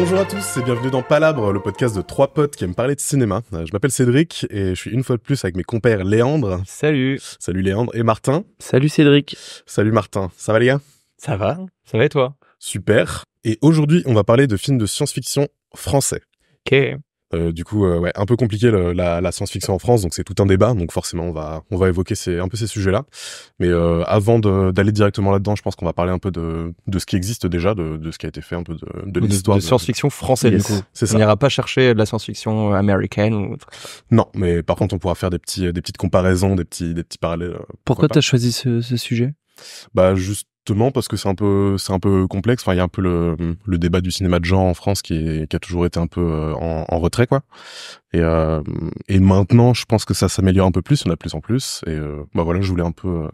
Bonjour à tous et bienvenue dans Palabre, le podcast de trois potes qui aiment parler de cinéma. Je m'appelle Cédric et je suis une fois de plus avec mes compères Léandre. Salut. Salut Léandre. Et Martin. Salut Cédric. Salut Martin. Ça va les gars ? Ça va et toi ? Super. Et aujourd'hui, on va parler de films de science-fiction français. Ok. Du coup, un peu compliqué la science-fiction en France, donc c'est tout un débat. Donc forcément, on va évoquer un peu ces sujets-là. Mais avant d'aller directement là-dedans, je pense qu'on va parler un peu de ce qui existe déjà, de ce qui a été fait, un peu de l'histoire de science-fiction française. Yes. Du coup. C'est ça. On n'ira pas chercher de la science-fiction américaine ou autre. Non, mais par contre, on pourra faire des petites comparaisons, des petits parallèles. Pourquoi t'as choisi ce sujet ? Bah justement parce que c'est un peu complexe. Enfin, il y a un peu le débat du cinéma de genre en France qui a toujours été un peu en retrait, quoi. Et maintenant, je pense que ça s'améliore un peu plus, il y en a de plus en plus. Et bah voilà, je voulais un peu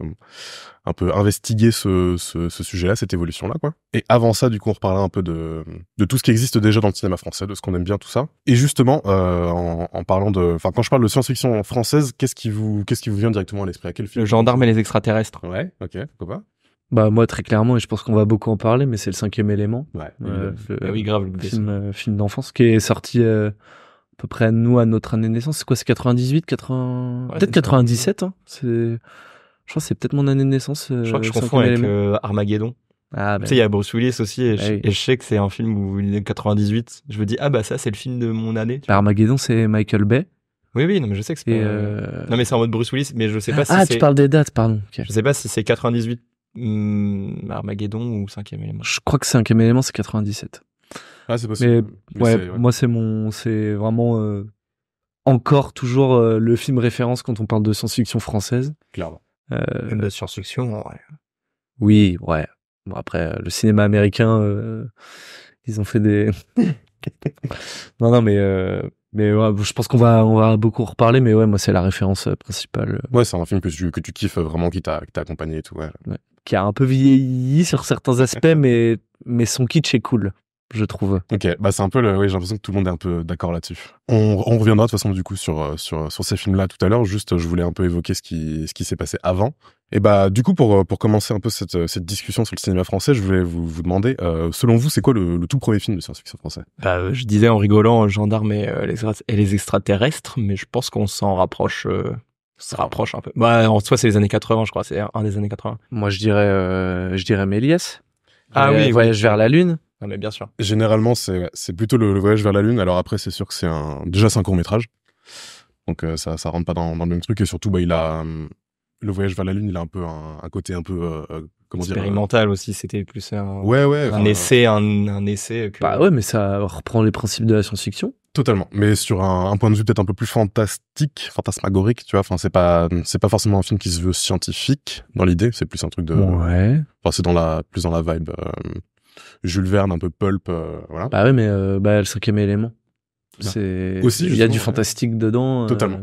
investiguer ce sujet-là, cette évolution-là, quoi. Et avant ça, du coup, on reparlera un peu de tout ce qui existe déjà dans le cinéma français, de ce qu'on aime bien, tout ça. Et justement, en parlant quand je parle de science-fiction française, qu'est-ce qui vous vient directement à l'esprit ? À quel film ? Le gendarme et les extraterrestres. Ouais, ok, pourquoi pas ? Bah moi très clairement, et je pense qu'on va beaucoup en parler, mais c'est le 5e élément. Ouais, Oui, grave. Film d'enfance qui est sorti à peu près à notre année de naissance. C'est quoi, c'est 98, 80... Ouais, peut-être 97, hein. Je crois que c'est peut-être mon année de naissance. Je crois que je confonds avec Armageddon. Ah, Tu sais, il y a Bruce Willis aussi, et oui. je sais que c'est un film où il est 98. Je me dis, ah bah ça, c'est le film de mon année. Armageddon, c'est Michael Bay. Oui, non, mais je sais que c'est Non, mais c'est en mode Bruce Willis, mais je sais pas si c'est... tu parles des dates, pardon. Okay. Je sais pas si c'est 98 Armageddon ou 5e élément. Je crois que 5e élément, c'est 97. Ah, c'est possible. Mais moi, c'est vraiment encore toujours le film référence quand on parle de science-fiction française. Clairement. De science-fiction, ouais. Oui, ouais. Bon, après, le cinéma américain, ils ont fait des... non, mais ouais, je pense qu'on va beaucoup reparler, mais ouais, moi, c'est la référence principale. Ouais, c'est un film que tu kiffes vraiment, qui t'a accompagné et tout, ouais. Qui a un peu vieilli sur certains aspects, mais son kitsch est cool, je trouve. Ok, bah c'est un peu j'ai l'impression que tout le monde est un peu d'accord là-dessus. On reviendra de toute façon du coup sur ces films-là tout à l'heure. Juste, je voulais un peu évoquer ce qui s'est passé avant. Et bah du coup pour commencer un peu cette discussion sur le cinéma français, je voulais vous demander, selon vous, c'est quoi le tout premier film de science-fiction français ? Je disais en rigolant Gendarme et les extraterrestres, mais je pense qu'on s'en rapproche. Se rapproche un peu. Bah en soi c'est les années 80, je crois, c'est un des années 80. Moi je dirais Méliès. Voyage vers la Lune. Ah mais bien sûr. Généralement c'est plutôt le voyage vers la Lune. Alors après c'est sûr que c'est un court-métrage. Donc ça rentre pas dans le même truc, et surtout il a le voyage vers la Lune, il a un peu un côté un peu expérimental aussi, c'était plus un essai que... Bah ouais, mais ça reprend les principes de la science-fiction. Totalement, mais sur un point de vue peut-être un peu plus fantasmagorique, tu vois. Enfin, c'est pas forcément un film qui se veut scientifique dans l'idée, c'est plus un truc de... Ouais. Enfin, c'est plus dans la vibe Jules Verne, un peu pulp, voilà. Bah ouais, mais le 5e élément. Aussi, il y a du fantastique dedans. Totalement.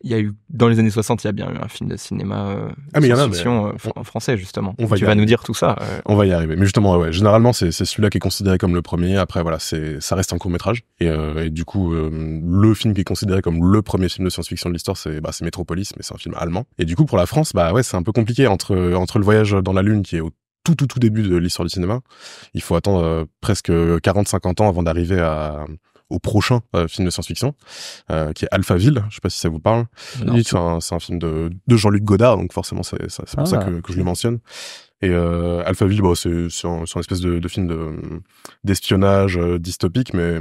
Il y a eu, dans les années 60, il y a bien eu un film de cinéma science-fiction français, justement. Tu vas nous dire tout ça. On va y arriver. Mais justement, ouais, généralement, c'est celui-là qui est considéré comme le premier. Après, voilà, ça reste un court-métrage. Et du coup, le film qui est considéré comme le premier film de science-fiction de l'histoire, c'est Métropolis, mais c'est un film allemand. Et du coup, pour la France, c'est un peu compliqué entre le voyage dans la Lune, qui est au tout début de l'histoire du cinéma. Il faut attendre presque 40-50 ans avant d'arriver au prochain film de science-fiction, qui est Alphaville. Je sais pas si ça vous parle. C'est un film de Jean-Luc Godard, donc forcément c'est pour ça que je le mentionne. Et Alphaville, c'est une espèce de film d'espionnage dystopique, mais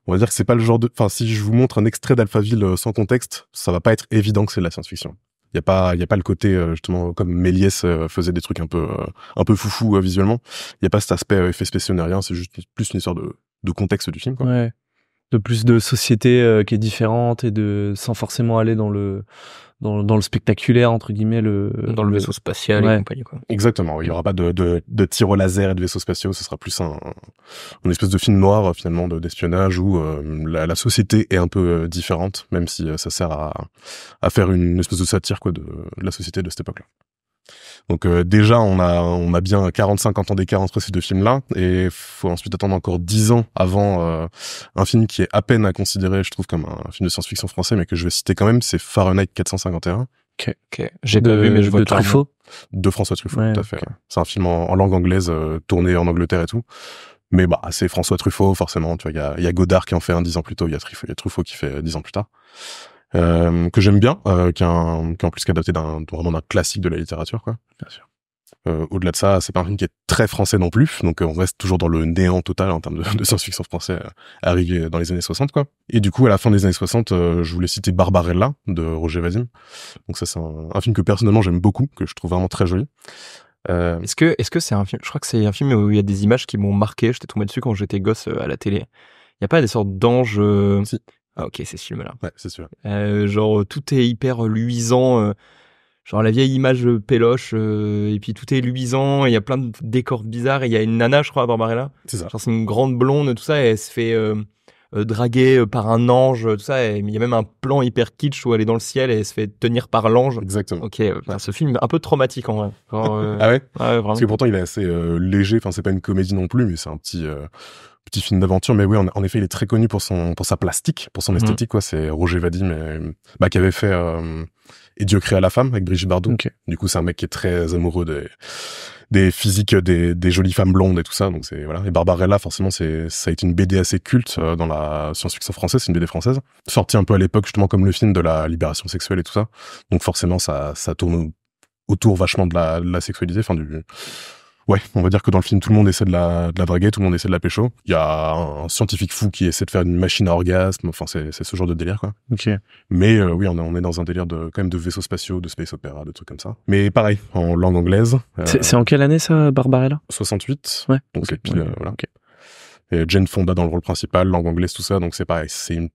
on va dire que c'est pas le genre de... Enfin, si je vous montre un extrait d'Alphaville sans contexte, ça va pas être évident que c'est de la science-fiction. Il y a pas le côté justement comme Méliès faisait des trucs un peu foufou visuellement. Il y a pas cet aspect effet spéciaux ni rien, c'est juste plus une histoire de contexte du film, quoi. Ouais. De plus de société qui est différente, et sans forcément aller dans le spectaculaire, entre guillemets, dans le vaisseau spatial et compagnie, quoi. Exactement. Il y aura pas de tir au laser et de vaisseaux spatiaux. Ce sera plus une espèce de film noir finalement d'espionnage où la société est un peu différente, même si ça sert à faire une espèce de satire, quoi, de la société de cette époque-là. Donc déjà on a bien 40-50 ans d'écart entre ces deux films-là, et faut ensuite attendre encore 10 ans avant un film qui est à peine à considérer, je trouve, comme un film de science-fiction français, mais que je vais citer quand même, c'est Fahrenheit 451. Ok. J'ai pas vu, mais je vois Truffaut. De François Truffaut, tout à fait. Okay. C'est un film en langue anglaise, tourné en Angleterre et tout. Mais bah, c'est François Truffaut, forcément. Tu vois, il y a Godard qui en fait un 10 ans plus tôt, il y a Truffaut qui fait 10 ans plus tard. Que j'aime bien, qui est en plus adapté vraiment d'un classique de la littérature, quoi. Bien sûr. Au-delà de ça, c'est pas un film qui est très français non plus, donc on reste toujours dans le néant total en termes de science-fiction français arrivé dans les années 60, quoi. Et du coup, à la fin des années 60, je voulais citer Barbarella de Roger Vadim. Donc ça, c'est un film que personnellement j'aime beaucoup, que je trouve vraiment très joli. Est-ce que c'est un film, je crois que c'est un film où il y a des images qui m'ont marqué, j'étais tombé dessus quand j'étais gosse à la télé. Il y a pas des sortes d'anges Si. Ah ok, c'est ce film-là. Ouais, c'est celui-là. Genre tout est hyper luisant, genre la vieille image péloche, et puis tout est luisant, il y a plein de décors bizarres, et il y a une nana, je crois, à Barbarella. C'est ça. Genre c'est une grande blonde, tout ça, et elle se fait draguer par un ange, tout ça, et il y a même un plan hyper kitsch où elle est dans le ciel et elle se fait tenir par l'ange. Exactement. Ok, ce film un peu traumatique en vrai. Genre, Ah ouais? Ouais, vraiment. Parce que pourtant il est assez léger, enfin c'est pas une comédie non plus, mais c'est un petit film d'aventure. Mais oui, en effet, il est très connu pour sa plastique, pour son esthétique, quoi. C'est Roger Vadim, qui avait fait Et Dieu créa la femme avec Brigitte Bardot. Okay. Du coup, c'est un mec qui est très amoureux des physiques des jolies femmes blondes et tout ça. Donc c'est voilà. Et Barbarella, forcément, ça a été une BD assez culte dans la science-fiction française. C'est une BD française, sortie un peu à l'époque justement comme le film de la libération sexuelle et tout ça. Donc forcément, ça tourne autour vachement de la sexualité, enfin ouais, on va dire que dans le film, tout le monde essaie de la draguer, tout le monde essaie de la pécho. Il y a un scientifique fou qui essaie de faire une machine à orgasme. Enfin, c'est ce genre de délire, quoi. Ok. Mais oui, on est dans un délire quand même de vaisseaux spatiaux, de space opéra, de trucs comme ça. Mais pareil, en langue anglaise. C'est en quelle année ça, Barbarella? 68. Ouais. Donc c'est pile, ouais. voilà. Okay. Et Jane Fonda dans le rôle principal, langue anglaise, tout ça. Donc c'est pareil, c'est une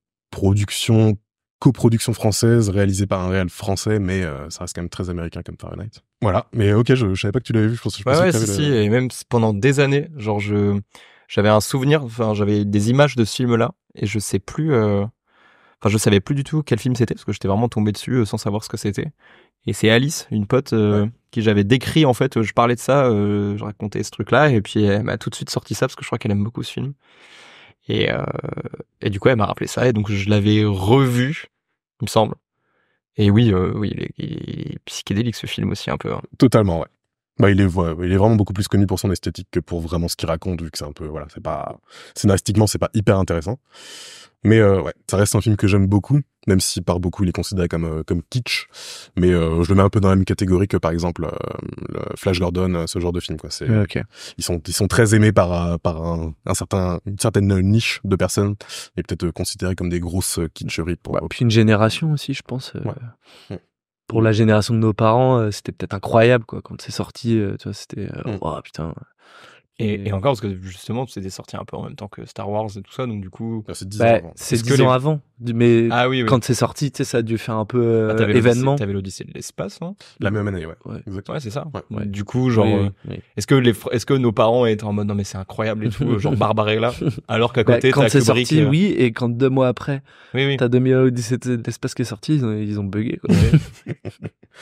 coproduction française réalisée par un réal français, mais ça reste quand même très américain comme Fahrenheit. Voilà, mais ok, je savais pas que tu l'avais vu, je pensais Ouais, que si, et même pendant des années, genre j'avais un souvenir, enfin j'avais des images de ce film-là, et je sais plus, enfin je savais plus du tout quel film c'était, parce que j'étais vraiment tombé dessus sans savoir ce que c'était. Et c'est Alice, une pote qui j'avais décrit, en fait, je parlais de ça, je racontais ce truc-là, et puis elle m'a tout de suite sorti ça, parce que je crois qu'elle aime beaucoup ce film. Et du coup, elle m'a rappelé ça, et donc je l'avais revu, il me semble. Et oui, il est psychédélique ce film aussi un peu. Hein. Totalement, ouais. Bah, il est vraiment beaucoup plus connu pour son esthétique que pour vraiment ce qu'il raconte, vu que c'est un peu, voilà, c'est pas, scénaristiquement, c'est pas hyper intéressant. Mais ouais, ça reste un film que j'aime beaucoup, même si par beaucoup il est considéré comme kitsch. Mais je le mets un peu dans la même catégorie que par exemple le Flash Gordon, ce genre de film, quoi. C'est, okay. Ils sont très aimés par une certaine niche de personnes, et peut-être considérés comme des grosses kitscheries. Puis une génération aussi, je pense. Ouais. Pour la génération de nos parents, c'était peut-être incroyable, quoi, quand c'est sorti. Tu vois, c'était oh putain. Et encore, parce que justement, c'était sorti un peu en même temps que Star Wars et tout ça, donc du coup... C'est 10 ans avant. C'est 10 ans avant, mais oui. quand c'est sorti, tu sais, ça a dû faire un peu événement. T'avais l'Odyssée de l'espace, non? La même année, ouais. Ouais, c'est ça. Ouais. Du coup, genre, oui. Est-ce que nos parents étaient en mode, non mais c'est incroyable et tout, genre Barbarella, alors qu'à côté, quand t'as c'est Kubrick, sorti, oui, et quand 2 mois après, oui. t'as 2000 Odyssée de l'espace qui est sorti, ils ont bugué, quoi.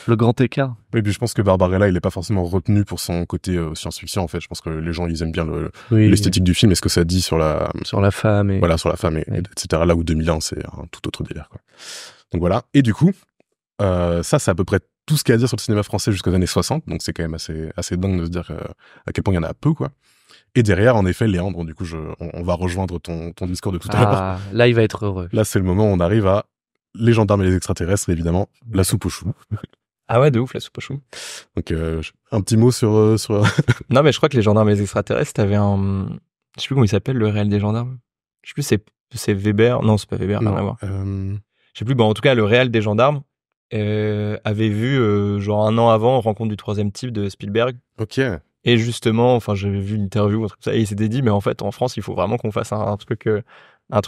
Le grand écart. Oui, puis je pense que Barbarella, il est pas forcément retenu pour son côté science-fiction, en fait. Je pense que les gens, ils aiment bien l'esthétique du film et ce que ça dit sur la femme et... Voilà, sur la femme, etc. Là où 2001, c'est un tout autre délire, quoi. Donc voilà. Et du coup, ça, c'est à peu près tout ce qu'il y a à dire sur le cinéma français jusqu'aux années 60. Donc c'est quand même assez dingue de se dire à quel point il y en a peu, quoi. Et derrière, en effet, Léandre, du coup, on va rejoindre ton discours de tout à l'heure. Là, il va être heureux. Là, c'est le moment où on arrive à les gendarmes et les extraterrestres, évidemment, la soupe aux choux. Ah ouais, de ouf, la soupe aux choux. Donc, un petit mot sur... Non, mais je crois que les gendarmes et les extraterrestres, t'avais un... Je sais plus comment il s'appelle, le réel des gendarmes. Je sais plus, c'est Weber. Non, c'est pas Weber, rien à voir. Je sais plus, bon, en tout cas, le réel des gendarmes avait vu, genre 1 an avant, Rencontre du troisième type de Spielberg. Ok. Et justement, enfin, j'avais vu une interview, un truc comme ça, et il s'était dit, mais en fait, en France, il faut vraiment qu'on fasse un truc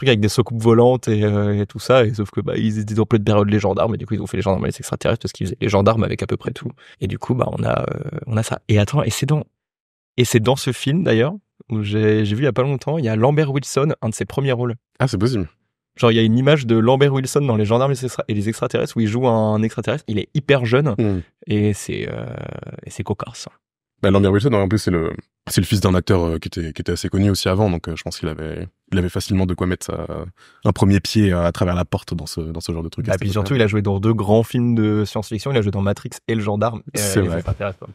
avec des soucoupes volantes et tout ça, et sauf que ils étaient en pleine période les gendarmes, et du coup ils ont fait les gendarmes et les extraterrestres parce qu'ils faisaient les gendarmes avec à peu près tout. Et du coup on a ça. Et attends, et c'est dans ce film d'ailleurs où j'ai vu il y a pas longtemps, il y a Lambert Wilson, un de ses premiers rôles. Ah, c'est possible. Genre il y a une image de Lambert Wilson dans les gendarmes et les extraterrestres où il joue un extraterrestre. Il est hyper jeune et c'est cocasse. Bah, Lambert Wilson, en plus, c'est le fils d'un acteur qui était assez connu aussi avant, donc je pense qu'il avait facilement de quoi mettre un premier pied à travers la porte dans ce genre de truc. Et puis surtout, il a joué dans 2 grands films de science-fiction. Il a joué dans Matrix et Le Gendarme. C'est vrai. Ça t'intéresse pas.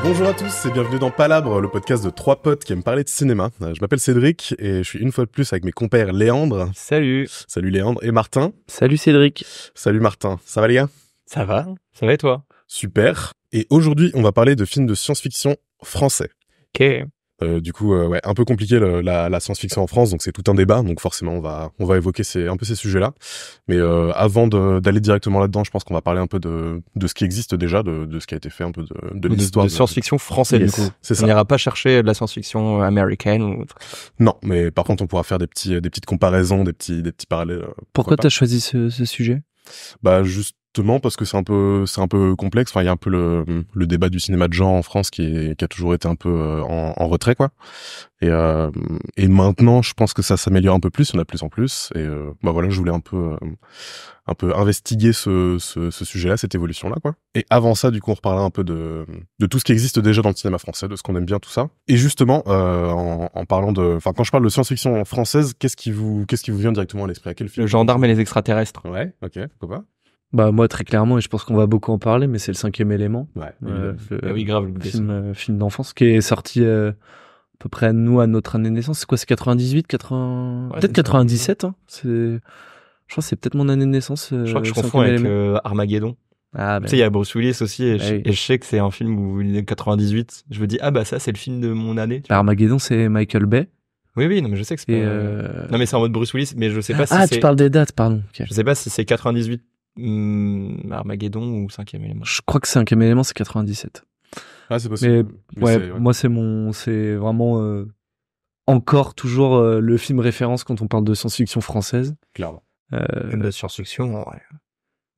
Bonjour à tous et bienvenue dans Palabre, le podcast de trois potes qui aiment parler de cinéma. Je m'appelle Cédric et je suis une fois de plus avec mes compères Léandre. Salut. Salut Léandre. Et Martin. Salut Cédric. Salut Martin. Ça va les gars ? Ça va et toi? Super. Et aujourd'hui, on va parler de films de science-fiction français. Ok. Du coup, ouais, un peu compliqué la science-fiction en France, donc c'est tout un débat. Donc forcément, on va évoquer un peu ces sujets-là. Mais avant d'aller directement là-dedans, je pense qu'on va parler un peu de ce qui existe déjà, de ce qui a été fait, un peu de l'histoire de science-fiction française, Yes. du coup. C'est ça. On n'ira pas chercher de la science-fiction américaine ou... Non, mais par contre, on pourra faire des petites comparaisons, des petits parallèles. Pourquoi pas. t'as choisi ce sujet? Bah justement parce que c'est un peu complexe. Enfin, il y a un peu le débat du cinéma de genre en France qui a toujours été un peu en retrait, quoi. Et maintenant, je pense que ça s'améliore un peu plus. Il y en a de plus en plus. Et bah voilà, je voulais un peu investiguer ce sujet-là, cette évolution-là, quoi. Et avant ça, du coup, on reparlera un peu de tout ce qui existe déjà dans le cinéma français, de ce qu'on aime bien, tout ça. Et justement, en parlant quand je parle de science-fiction française, qu'est-ce qui vous vient directement à l'esprit? À quel film? Le gendarme et les extraterrestres. Ouais, ok, pourquoi pas? Bah moi très clairement, et je pense qu'on va beaucoup en parler, mais c'est le 5e élément. Ouais. Oui, grave. Film d'enfance qui est sorti à peu près à notre année de naissance. C'est quoi, c'est 98, 80... Ouais, peut-être c'est 97, hein. Je crois que c'est peut-être mon année de naissance. Je crois que je le confonds 5e avec élément. Armageddon. Ah, Tu sais, il y a Bruce Willis aussi, et, Ah oui. et je sais que c'est un film où il est 98. Je me dis, ah bah ça, c'est le film de mon année. Tu vois. Armageddon, c'est Michael Bay. Oui, non, mais je sais que c'est Et pas... Non, mais c'est en mode Bruce Willis, mais je sais pas si ah, c'est... tu parles des dates, pardon. Ok. Je sais pas si c'est 98 Armageddon ou 5e élément. Je crois que 5e élément, c'est 97. Ah, c'est possible. Mais Ouais, c'est- moi c'est vraiment encore toujours le film référence quand on parle de science-fiction française. clairement. De science-fiction, ouais.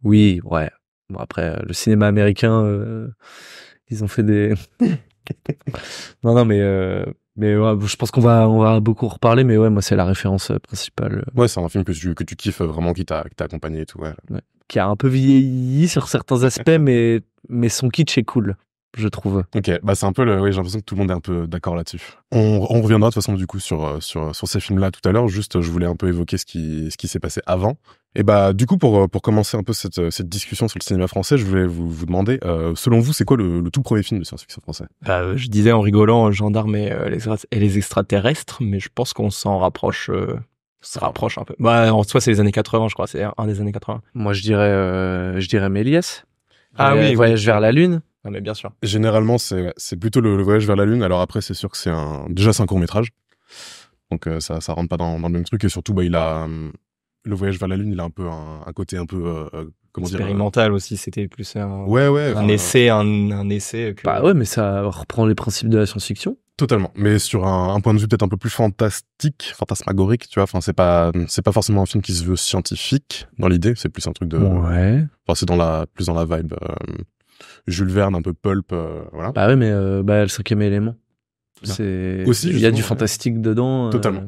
Oui, ouais. Bon après le cinéma américain, ils ont fait des. non mais ouais, je pense qu'on va beaucoup reparler, mais ouais, moi c'est la référence principale. Ouais, c'est un film que tu kiffes vraiment, qui t'a accompagné et tout, ouais. Qui a un peu vieilli sur certains aspects, mais son kitsch est cool, je trouve. Ok, bah c'est un peu oui, j'ai l'impression que tout le monde est un peu d'accord là-dessus. On reviendra de toute façon du coup sur ces films-là tout à l'heure. Juste, je voulais un peu évoquer ce qui s'est passé avant. Et bah du coup pour commencer un peu cette discussion sur le cinéma français, je voulais vous demander, selon vous, c'est quoi le tout premier film de science-fiction français? Bah, je disais en rigolant Gendarme et les extraterrestres, mais je pense qu'on s'en rapproche. Se rapproche un peu. Bah, en soi, c'est les années 80, je crois. C'est un des années 80. Moi je dirais Méliès. Ah oui, Voyage vers la Lune. Non, mais bien sûr. Généralement, c'est plutôt le voyage vers la Lune. Alors après, c'est sûr que c'est un court-métrage. Donc ça rentre pas dans le même truc, et surtout bah il a le voyage vers la Lune, il a un peu un côté un peu comment dire, Expérimental aussi, c'était plus un ouais, un essai, un essai. Que... Bah ouais, mais ça reprend les principes de la science-fiction. totalement, mais sur un point de vue peut-être un peu plus fantasmagorique, tu vois. Enfin, c'est pas forcément un film qui se veut scientifique dans l'idée, c'est plus un truc de Ouais. enfin, c'est plus dans la vibe Jules Verne, un peu pulp, voilà. Bah ouais, mais le 5e élément. Bah, C'est aussi, il y a justement, du ouais. fantastique dedans. Totalement.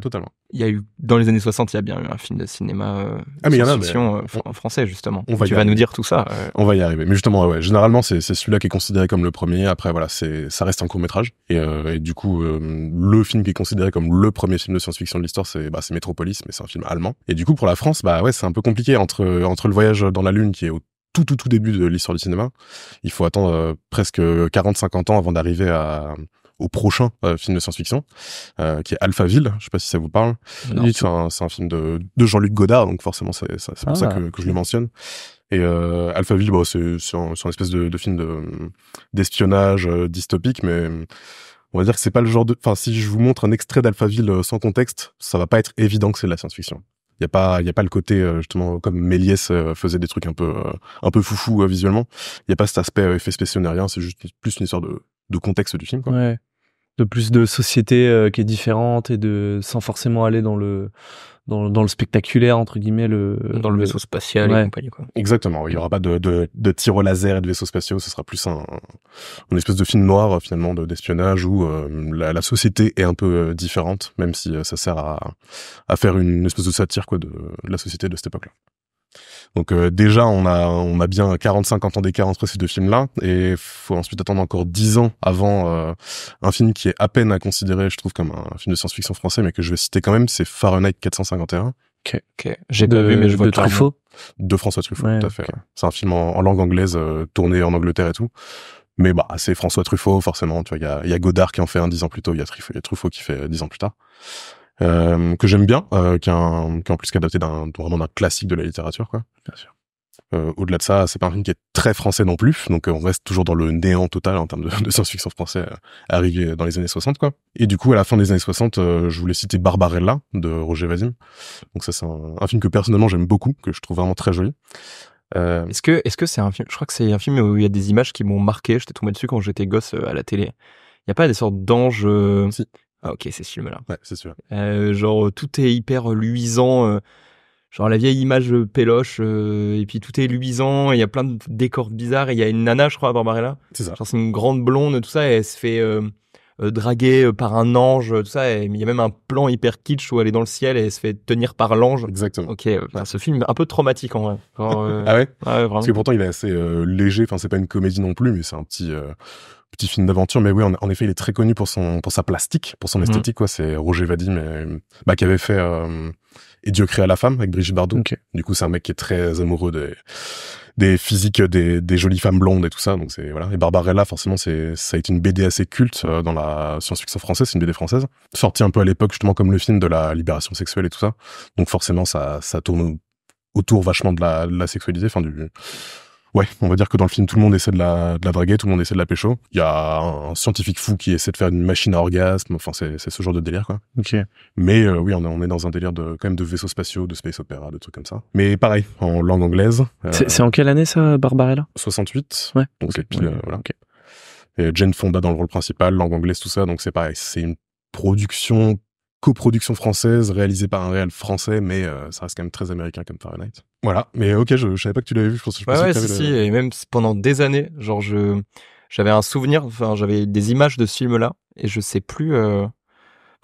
Il y a eu, dans les années 60, il y a bien eu un film de cinéma Ah, mais il y en a, science-fiction mais en français, justement. on va y Tu vas arriver. nous dire tout ça. On va y arriver. Mais justement, ouais, généralement, c'est celui-là qui est considéré comme le premier. Après, voilà, ça reste un court-métrage. Et du coup, le film qui est considéré comme le premier film de science-fiction de l'histoire, c'est Metropolis, mais c'est un film allemand. Et du coup, pour la France, bah ouais, c'est un peu compliqué entre le voyage dans la Lune, qui est au tout début de l'histoire du cinéma. Il faut attendre presque 40-50 ans avant d'arriver au prochain film de science-fiction, qui est Alphaville. Je sais pas si ça vous parle. Non. C'est un film de Jean-Luc Godard, donc forcément c'est pour ça que je le mentionne. Et Alphaville, bah, c'est un espèce de film d'espionnage dystopique, mais on va dire que c'est pas le genre de... Enfin, si je vous montre un extrait d'Alphaville sans contexte, ça va pas être évident que c'est de la science-fiction. Il y a pas le côté justement comme Méliès faisait des trucs un peu foufou visuellement. Il y a pas cet aspect effets spéciaux ni rien, c'est juste plus une histoire de contexte du film, quoi. Ouais. De plus de société qui est différente et sans forcément aller dans le spectaculaire entre guillemets Dans le vaisseau spatial Ouais. et compagnie, quoi. Exactement, il y aura pas de tir au laser et de vaisseaux spatiaux, ce sera plus une espèce de film noir finalement d'espionnage où la société est un peu différente, même si ça sert à faire une espèce de satire, quoi, de la société de cette époque-là. Donc déjà on a bien 40-50 ans d'écart entre ces deux films-là, et faut ensuite attendre encore 10 ans avant un film qui est à peine à considérer, je trouve, comme un film de science-fiction français, mais que je vais citer quand même, c'est Fahrenheit 451. Ok. J'ai pas vu, mais je vois de clairement. Truffaut. De François Truffaut, Ouais, tout à fait. ok. Ouais. C'est un film en langue anglaise, tourné en Angleterre et tout. Mais bah, c'est François Truffaut, forcément. Tu vois, il y a Godard qui en fait un 10 ans plus tôt, il y a Truffaut qui fait 10 ans plus tard. Que j'aime bien, qui est en plus adapté vraiment d'un classique de la littérature, quoi. Bien sûr. Au-delà de ça, c'est pas un film qui est très français non plus, donc on reste toujours dans le néant total en termes de science-fiction français arrivé dans les années 60, quoi. Et du coup, à la fin des années 60, je voulais citer Barbarella de Roger Vadim. Donc ça, c'est un film que personnellement j'aime beaucoup, que je trouve vraiment très joli. Est-ce que c'est un film, je crois que c'est un film où il y a des images qui m'ont marqué, j'étais tombé dessus quand j'étais gosse à la télé. Il y a pas des sortes d'anges Si. Ah ok, c'est ce film-là. Ouais, c'est sûr. Genre tout est hyper luisant, genre la vieille image péloche, et puis tout est luisant, il y a plein de décors bizarres, et il y a une nana, je crois, à Barbarella. C'est ça. Genre c'est une grande blonde, tout ça, et elle se fait draguer par un ange, tout ça, et il y a même un plan hyper kitsch où elle est dans le ciel et elle se fait tenir par l'ange. Exactement. Ok, ce film est un peu traumatique en vrai. Genre, Ah ouais? Ouais, vraiment. Parce que pourtant il est assez léger, enfin c'est pas une comédie non plus, mais c'est un petit film d'aventure. Mais oui, en effet, il est très connu pour sa plastique, pour son esthétique, quoi. C'est Roger Vadim, qui avait fait Et Dieu créa la femme avec Brigitte Bardot. Okay. Du coup, c'est un mec qui est très amoureux des physiques des jolies femmes blondes et tout ça. Donc c'est voilà. Et Barbarella, forcément, ça a été une BD assez culte dans la science-fiction française. C'est une BD française, sortie un peu à l'époque justement comme le film de la libération sexuelle et tout ça. Donc forcément, ça tourne autour vachement de la sexualité, enfin Ouais, on va dire que dans le film, tout le monde essaie de la draguer, tout le monde essaie de la pécho. Il y a un scientifique fou qui essaie de faire une machine à orgasme. Enfin, c'est ce genre de délire, quoi. Ok. Mais oui, on est dans un délire quand même de vaisseaux spatiaux, de space opéra, de trucs comme ça. Mais pareil, en langue anglaise. C'est en quelle année ça, Barbarella? 68. Ouais. Donc c'est pile, voilà. Okay. Et Jane Fonda dans le rôle principal, langue anglaise, tout ça. Donc c'est pareil, c'est une coproduction française réalisée par un réal français, mais ça reste quand même très américain comme Fahrenheit. Voilà. Mais ok, je savais pas que tu l'avais vu. Je pensais Ouais, que si, et même pendant des années, genre j'avais un souvenir, enfin j'avais des images de ce film-là, et je sais plus, enfin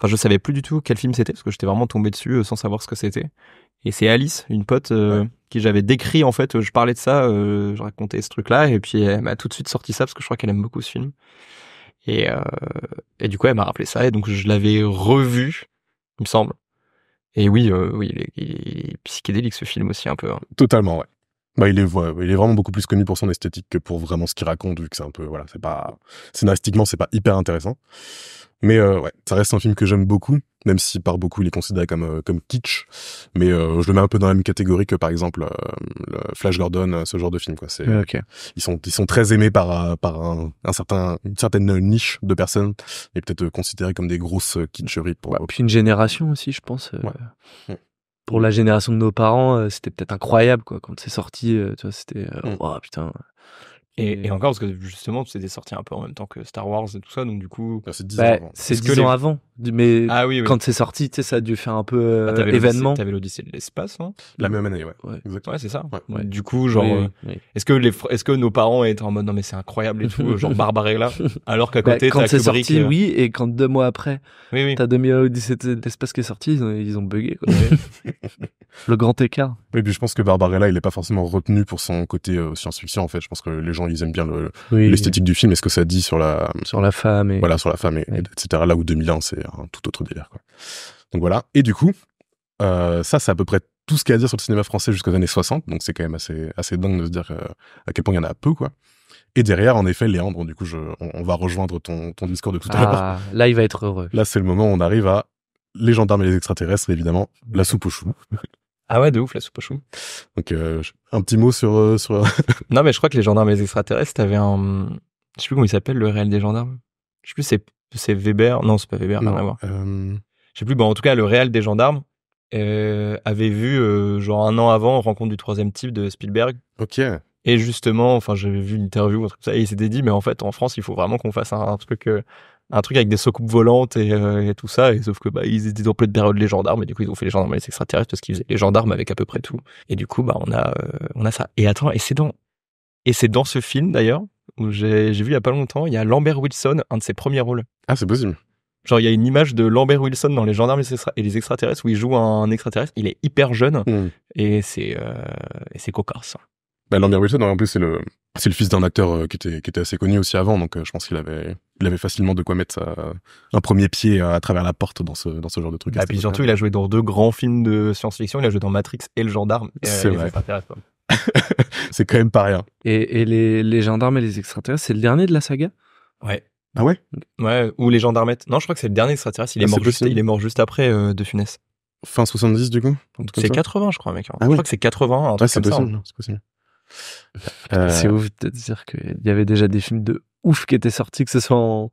je savais plus du tout quel film c'était parce que j'étais vraiment tombé dessus sans savoir ce que c'était. Et c'est Alice, une pote qui j'avais décrit en fait, je parlais de ça, je racontais ce truc-là, et puis elle m'a tout de suite sorti ça parce que je crois qu'elle aime beaucoup ce film. Et du coup, elle m'a rappelé ça, et donc je l'avais revu, il me semble. Et oui, il est psychédélique ce film aussi un peu. Hein. Totalement, ouais. Bah, il est vraiment beaucoup plus connu pour son esthétique que pour vraiment ce qu'il raconte, vu que c'est un peu, voilà, c'est pas, scénaristiquement, c'est pas hyper intéressant. Mais ouais, ça reste un film que j'aime beaucoup, même si par beaucoup il est considéré comme kitsch. Mais je le mets un peu dans la même catégorie que par exemple le Flash Gordon, ce genre de film, quoi. Okay. Ils sont très aimés par une certaine niche de personnes, et peut-être considérés comme des grosses kitscheries. Puis une génération aussi, je pense. Ouais. Pour la génération de nos parents, c'était peut-être incroyable, quoi, quand c'est sorti. Tu vois, c'était oh putain. Et encore, parce que justement, c'était sorti un peu en même temps que Star Wars et tout ça, donc du coup... C'est 10 ans avant. C'est 10 ans avant. Mais oui. Quand c'est sorti, tu sais, ça a dû faire un peu événement. T'avais l'Odyssée de l'espace, hein. La même année, ouais. Exactement. Ouais, c'est ça. Ouais. Du coup, genre... Oui. Est-ce que nos parents étaient en mode, non mais c'est incroyable et tout, genre Barbarella, alors qu'à côté, quand t'as c'est Kubrick... sorti, oui, et quand 2 mois après, oui. t'as 2000 Odyssée de l'espace qui est sorti, ils ont bugué, quoi. Le grand écart. Et puis je pense que Barbarella, il est pas forcément retenu pour son côté science-fiction, en fait. Je pense que les gens, ils aiment bien l'esthétique du film et ce que ça dit sur la femme et... Voilà, sur la femme, etc. Là où 2001, c'est un tout autre délire, quoi. Donc voilà. Et du coup, ça, c'est à peu près tout ce qu'il y a à dire sur le cinéma français jusqu'aux années 60. Donc c'est quand même assez dingue de se dire à quel point il y en a peu, quoi. Et derrière, en effet, Léandre, du coup, on va rejoindre ton discours de tout à l'heure. Là, il va être heureux. Là, c'est le moment où on arrive à les gendarmes et les extraterrestres, évidemment, la soupe aux choux. Ah ouais, de ouf, la soupe aux choux. Donc, un petit mot sur... Non, mais je crois que les gendarmes et les extraterrestres, t'avais un... Je sais plus comment il s'appelle, le réel des gendarmes. Je sais plus, c'est Weber. Non, c'est pas Weber, rien à voir. Je sais plus, bon, en tout cas, le réel des gendarmes avait vu, genre 1 an avant, Rencontre du troisième type de Spielberg. Ok. Et justement, enfin, j'avais vu une interview, un truc comme ça, et il s'était dit, mais en fait, en France, il faut vraiment qu'on fasse un truc avec des soucoupes volantes et tout ça, et sauf que ils étaient en pleine période les gendarmes, et du coup ils ont fait les gendarmes et les extraterrestres parce qu'ils faisaient les gendarmes avec à peu près tout. Et du coup on a ça. Et attends, et c'est dans ce film d'ailleurs où j'ai vu il y a pas longtemps, il y a Lambert Wilson, un de ses premiers rôles. Ah, c'est possible. Genre il y a une image de Lambert Wilson dans les gendarmes et les extraterrestres où il joue un extraterrestre. Il est hyper jeune et c'est cocasse. Lambert Wilson, en plus, c'est le fils d'un acteur qui était assez connu aussi avant, donc je pense qu'il avait facilement de quoi mettre un premier pied à travers la porte dans ce genre de truc. Et puis surtout, il a joué dans 2 grands films de science-fiction. Il a joué dans Matrix et Le Gendarme. C'est vrai. C'est quand même pas rien. Et les gendarmes et les extraterrestres, c'est le dernier de la saga? Ouais. Ah ouais? Ouais, ou les gendarmettes. Non, je crois que c'est le dernier extraterrestre. Il est Ah, mort c'est juste, possible. il est mort juste après De Funès. Fin 70 du coup? Un truc comme C'est ça 80, je crois, mec. Ah Je ouais. crois que c'est 80, un Ouais, truc c'est comme ça. possible, c'est possible. C'est ouf de dire qu'il y avait déjà des films de ouf qui étaient sortis, que ce soit en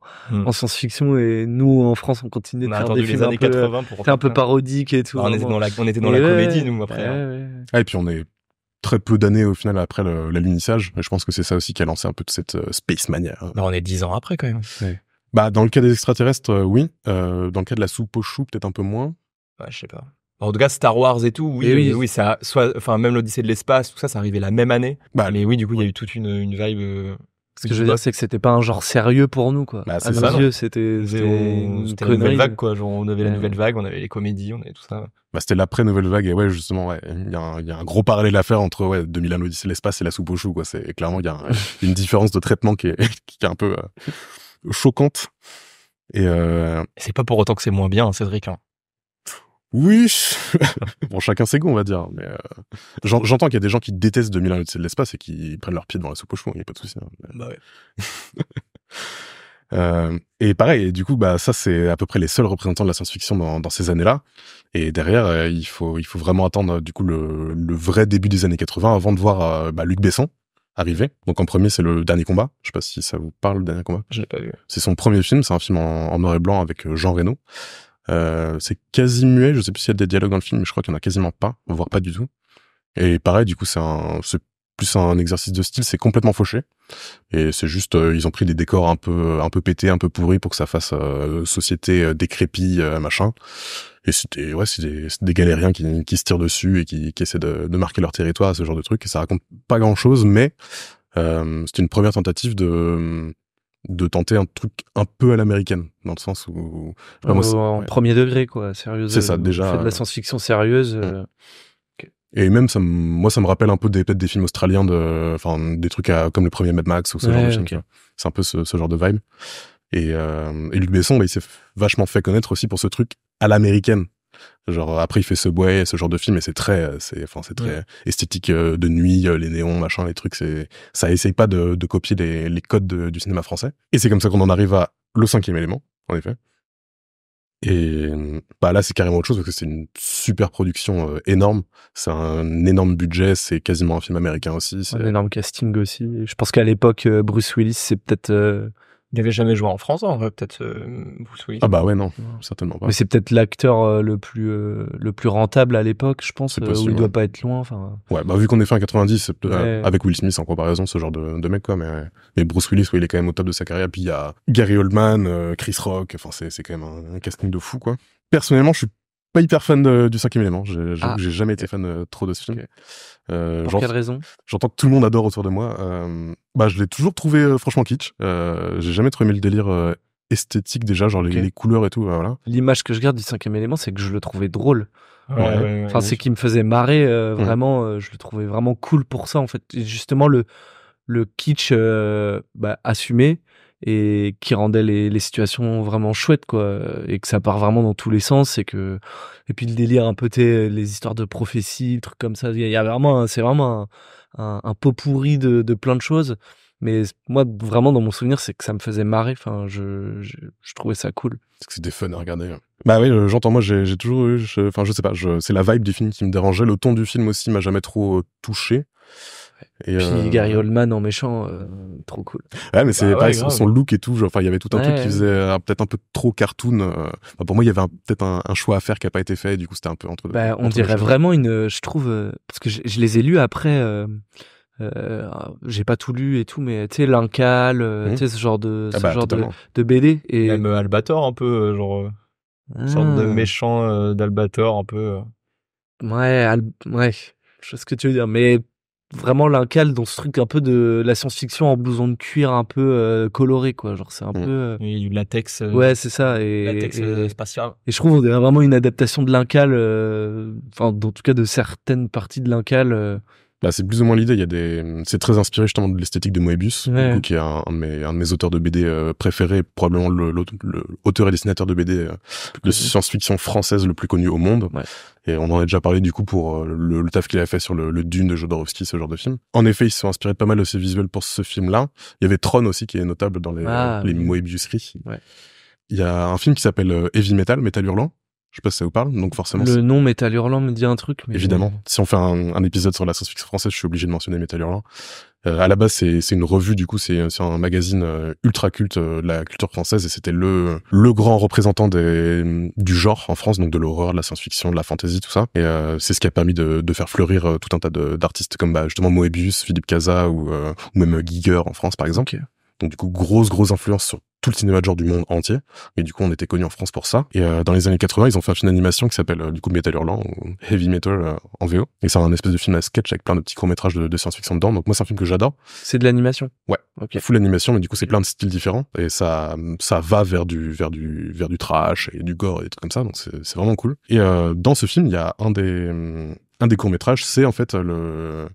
science-fiction, et nous, en France, on continuait On de a faire attendu des films les années un peu, 80 pour un peu parodiques et tout. on était vraiment. on était dans la Et comédie, nous, après. hein. ouais. Ah, et puis on est très peu d'années au final après l'alunissage, et je pense que c'est ça aussi qui a lancé un peu de cette Space Mania. Bah, on est 10 ans après, quand même. Bah, dans le cas des extraterrestres, oui. Dans le cas de la soupe aux choux, peut-être un peu moins. Ouais, je sais pas. En tout cas, Star Wars et tout, oui, Et oui. oui, ça, soit, enfin, même l'Odyssée de l'espace, tout ça, ça arrivait la même année. Bah, Mais oui, du coup, il y a eu toute une vibe. Ce que je veux dire, c'est que c'était pas un genre sérieux pour nous, quoi. Bah, c'est à ça, nos yeux, c'était C'était une la nouvelle connerie. vague, quoi. Genre, on avait la Ouais. nouvelle vague, on avait les comédies, on avait tout ça. bah, c'était l'après-nouvelle vague, et ouais, justement, ouais, il y a un gros parallèle à faire entre, ouais, 2001 l'Odyssée de l'espace et la soupe aux choux, quoi. C'est, clairement, il y a une différence de traitement qui est un peu choquante. Et C'est pas pour autant que c'est moins bien, hein, Cédric. Hein. oui, bon, chacun ses goûts, on va dire, mais j'entends qu'il y a des gens qui détestent 2001 l'Odyssée de l'espace et qui prennent leur pied dans la soupe aux choux, il y a pas de souci. Hein. Bah ouais. Et pareil, et du coup, bah ça c'est à peu près les seuls représentants de la science-fiction dans ces années-là. Et derrière, il faut vraiment attendre du coup le vrai début des années 80 avant de voir Luc Besson arriver. Donc en premier, c'est Le Dernier Combat. Je sais pas si ça vous parle, Le Dernier Combat. Je l'ai pas vu. C'est son premier film, c'est un film en noir et blanc avec Jean Reno. C'est quasi muet, je sais plus s'il y a des dialogues dans le film, mais je crois qu'il y en a quasiment pas, voire pas du tout. Et pareil, du coup, c'est plus un exercice de style, c'est complètement fauché. Et c'est juste, ils ont pris des décors un peu pétés, un peu pourris pour que ça fasse société décrépie, machin. Et c'est des galériens qui se tirent dessus et qui essaient de marquer leur territoire à ce genre de truc. Et ça raconte pas grand chose, mais c'est une première tentative de tenter un truc un peu à l'américaine, dans le sens où En premier degré, quoi, sérieux. C'est ça, déjà. On fait de la science-fiction sérieuse. Et même, moi, ça me rappelle un peu peut-être des films australiens des trucs comme le premier Mad Max ou ce genre de film. Okay. C'est un peu ce genre de vibe. Et Luc Besson, il s'est vachement fait connaître aussi pour ce truc à l'américaine. Genre, après, il fait Subway, ce genre de film, et c'est très esthétique de nuit, les néons, machin, les trucs, ça essaye pas de copier les codes du cinéma français. Et c'est comme ça qu'on en arrive à Le Cinquième Élément, en effet. Et bah là, c'est carrément autre chose parce que c'est une super production énorme. C'est un énorme budget, c'est quasiment un film américain aussi. Un énorme casting aussi. Je pense qu'à l'époque, Bruce Willis, c'est peut-être... Il n'avait jamais joué en France, en vrai, peut-être Bruce Willis. Ah bah ouais, non, certainement pas. Mais c'est peut-être l'acteur le plus rentable à l'époque, je pense, possible, où il doit pas être loin. Enfin. Ouais, bah vu qu'on est fin 90, c'est avec Will Smith en comparaison, ce genre de mec, quoi. Mais Bruce Willis, il est quand même au top de sa carrière. Puis il y a Gary Oldman, Chris Rock, enfin c'est quand même un casting de fou, quoi. Personnellement, je suis pas hyper fan du Cinquième Élément. J'ai jamais été fan trop de ce film. Pour quelle raison? J'entends que tout le monde adore autour de moi. Je l'ai toujours trouvé franchement kitsch. J'ai jamais trop aimé le délire esthétique déjà, genre les couleurs et tout. Voilà. L'image que je garde du Cinquième Élément, c'est que je le trouvais drôle. Ouais. Enfin, c'est qui me faisait marrer vraiment. Je le trouvais vraiment cool pour ça en fait. Et justement le kitsch assumé et qui rendait les situations vraiment chouettes, quoi, et que ça part vraiment dans tous les sens, et puis le délire un peu, les histoires de prophéties, trucs comme ça, il y a vraiment, c'est vraiment un pot pourri de plein de choses, mais moi vraiment dans mon souvenir c'est que ça me faisait marrer, enfin je trouvais ça cool. C'est que c'était fun à regarder. Bah oui, j'entends, moi j'ai toujours eu, je sais pas, c'est la vibe du film qui me dérangeait, le ton du film aussi m'a jamais trop touché. Et puis Gary Oldman en méchant, trop cool. Ouais, mais c'est pareil, son look et tout, genre, il y avait tout un truc qui faisait peut-être un peu trop cartoon. Pour moi, il y avait peut-être un choix à faire qui a pas été fait, du coup, c'était un peu entre deux. On dirait vraiment je trouve, parce que je les ai lus après, j'ai pas tout lu et tout, mais tu sais, l'Incal, tu sais, ce genre de BD. Et même Albator, un peu, genre, une sorte de méchant d'Albator, un peu. Ouais, je sais ce que tu veux dire, mais vraiment l'Incal dans ce truc un peu de la science-fiction en blouson de cuir un peu coloré, quoi, genre c'est un peu et du latex ouais, c'est ça, et latex spatial, et je trouve on dirait vraiment une adaptation de l'Incal, enfin en tout cas de certaines parties de l'Incal, Bah, c'est plus ou moins l'idée. C'est très inspiré justement de l'esthétique de Moebius, Ouais. du coup, qui est un de mes auteurs de BD préférés, probablement le auteur et dessinateur de BD de science-fiction française le plus connu au monde. Ouais. Et on en a déjà parlé du coup pour le taf qu'il a fait sur le Dune de Jodorowsky, ce genre de film. En effet, ils se sont inspirés de pas mal de ces visuels pour ce film-là. Il y avait Tron aussi qui est notable dans les Moebiuseries. Ouais. Il y a un film qui s'appelle Heavy Metal, Métal Hurlant. Je sais pas si ça vous parle, donc forcément. Le nom Métal Hurlant me dit un truc, mais Évidemment. Si on fait un épisode sur la science-fiction française, je suis obligé de mentionner Métal Hurlant. À la base, c'est une revue, du coup, c'est un magazine ultra culte de la culture française, et c'était le grand représentant du genre en France, donc de l'horreur, de la science-fiction, de la fantasy, tout ça. Et c'est ce qui a permis de faire fleurir tout un tas d'artistes comme justement Moebius, Philippe Cazat ou même Giger en France, par exemple. Ok. Donc du coup, grosse influence sur tout le cinéma de genre du monde entier. Et du coup, on était connus en France pour ça. Et dans les années 80, ils ont fait un film d'animation qui s'appelle du coup Métal Hurlant ou Heavy Metal en VO. Et c'est un espèce de film à sketch avec plein de petits courts-métrages de science-fiction dedans. Donc moi, c'est un film que j'adore. C'est de l'animation. Ouais. Ok. Full animation, mais du coup, c'est plein de styles différents. Et ça va vers du trash et du gore et des trucs comme ça. Donc c'est vraiment cool. Et dans ce film, il y a un des courts-métrages, c'est en fait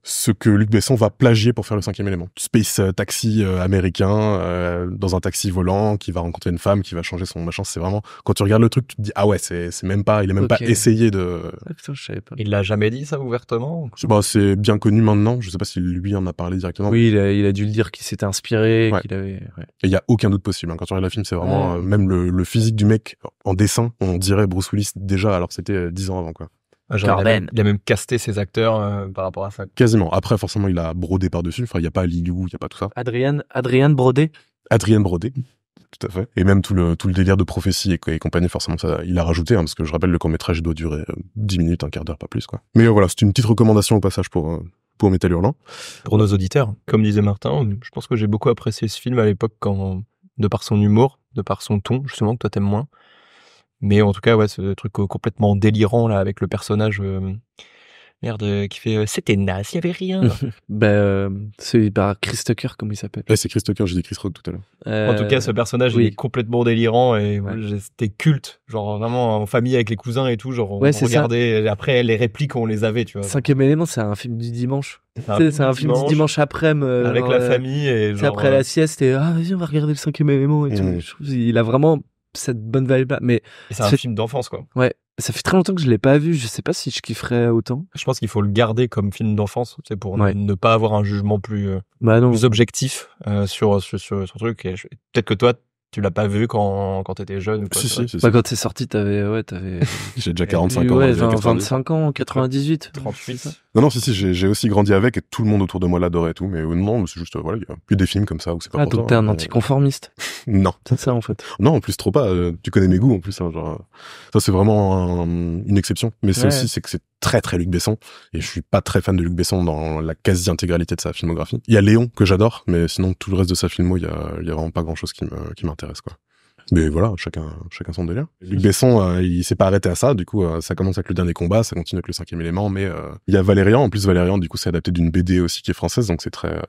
ce que Luc Besson va plagier pour faire le 5e élément. Space taxi américain, dans un taxi volant, qui va rencontrer une femme, qui va changer son machin. C'est vraiment, quand tu regardes le truc, tu te dis, ah ouais, c'est même pas, il a même pas essayé de... Ah putain, je savais pas. Il l'a jamais dit ça ouvertement? Bah, c'est bien connu maintenant. Je sais pas si lui en a parlé directement. Oui, il a dû le dire qu'il s'était inspiré, Ouais. qu'il avait... Ouais. Et il y a aucun doute possible. Quand tu regardes le film, c'est vraiment, même le physique du mec en dessin, on dirait Bruce Willis déjà, alors que c'était 10 ans avant, quoi. Genre, il a même casté ses acteurs par rapport à ça. Quasiment. Après, forcément, il a brodé par-dessus. Enfin, il y a pas Liliou, il y a pas tout ça. Adrien Brodé. Adrien Brodé. Tout à fait. Et même tout le délire de prophétie et compagnie, forcément, ça, il a rajouté, parce que je rappelle, le court-métrage doit durer 10 minutes, un quart d'heure, pas plus, quoi. Mais voilà, c'est une petite recommandation au passage pour Métal Hurlant. Pour nos auditeurs, comme disait Martin, je pense que j'ai beaucoup apprécié ce film à l'époque de par son humour, de par son ton, justement, que toi t'aimes moins. Mais en tout cas, ouais, ce truc complètement délirant, là, avec le personnage, qui fait, c'était naze, il y avait rien. C'est Chris Tucker, comme il s'appelle. Là, c'est Chris Tucker, j'ai dit Chris Rock tout à l'heure. En tout cas, ce personnage, oui. il est complètement délirant et c'était culte. Genre, vraiment, en famille avec les cousins et tout, genre, on regardait. Ça. Après, les répliques, on les avait, tu vois. 5e élément, c'est un film du dimanche. C'est un film du dimanche après-midi. Avec la famille et genre. C'est après la sieste et, vas-y, on va regarder le 5e élément et tout. Je trouve il a vraiment cette bonne vibe là. Mais et c'est un film d'enfance, quoi. Ouais. Ça fait très longtemps que je l'ai pas vu. Je sais pas si je kifferais autant. Je pense qu'il faut le garder comme film d'enfance, c'est pour ne pas avoir un jugement plus objectif sur ce truc. Et peut-être que toi, tu l'as pas vu quand t'étais jeune ou quoi. Si. Quand t'es sorti, t'avais j'ai déjà 45 ans. Ouais, 25 ans, 98. 38. Non, si, j'ai aussi grandi avec et tout le monde autour de moi l'adorait et tout, mais non, c'est juste, voilà, il y a plus des films comme ça où c'est pas pour toi. Donc t'es un anticonformiste. Non. C'est ça, en fait. Non, en plus, trop pas. Tu connais mes goûts, en plus, hein, genre, ça, c'est vraiment une exception. Mais c'est aussi, c'est que c'est très, très Luc Besson. Et je suis pas très fan de Luc Besson dans la quasi-intégralité de sa filmographie. Il y a Léon, que j'adore, mais sinon, tout le reste de sa filmo, il y a vraiment pas grand chose qui m'intéresse, quoi. Mais voilà, chacun son délire. Luc Besson, il s'est pas arrêté à ça, du coup, ça commence avec le dernier combat, ça continue avec le 5e élément, mais il y a Valérian, en plus Valérian, du coup, c'est adapté d'une BD aussi qui est française, donc c'est très,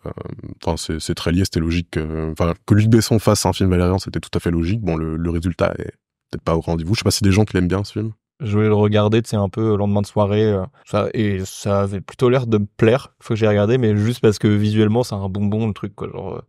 c'est très lié, c'était logique, que Luc Besson fasse un film Valérian, c'était tout à fait logique. Bon, le résultat est peut-être pas au rendez-vous. Je sais pas si des gens qui l'aiment bien, ce film. Je voulais le regarder, tu sais, un peu lendemain de soirée, et ça avait plutôt l'air de me plaire. Faut que j'ai regardé, mais juste parce que visuellement, c'est un bonbon, le truc, quoi, genre.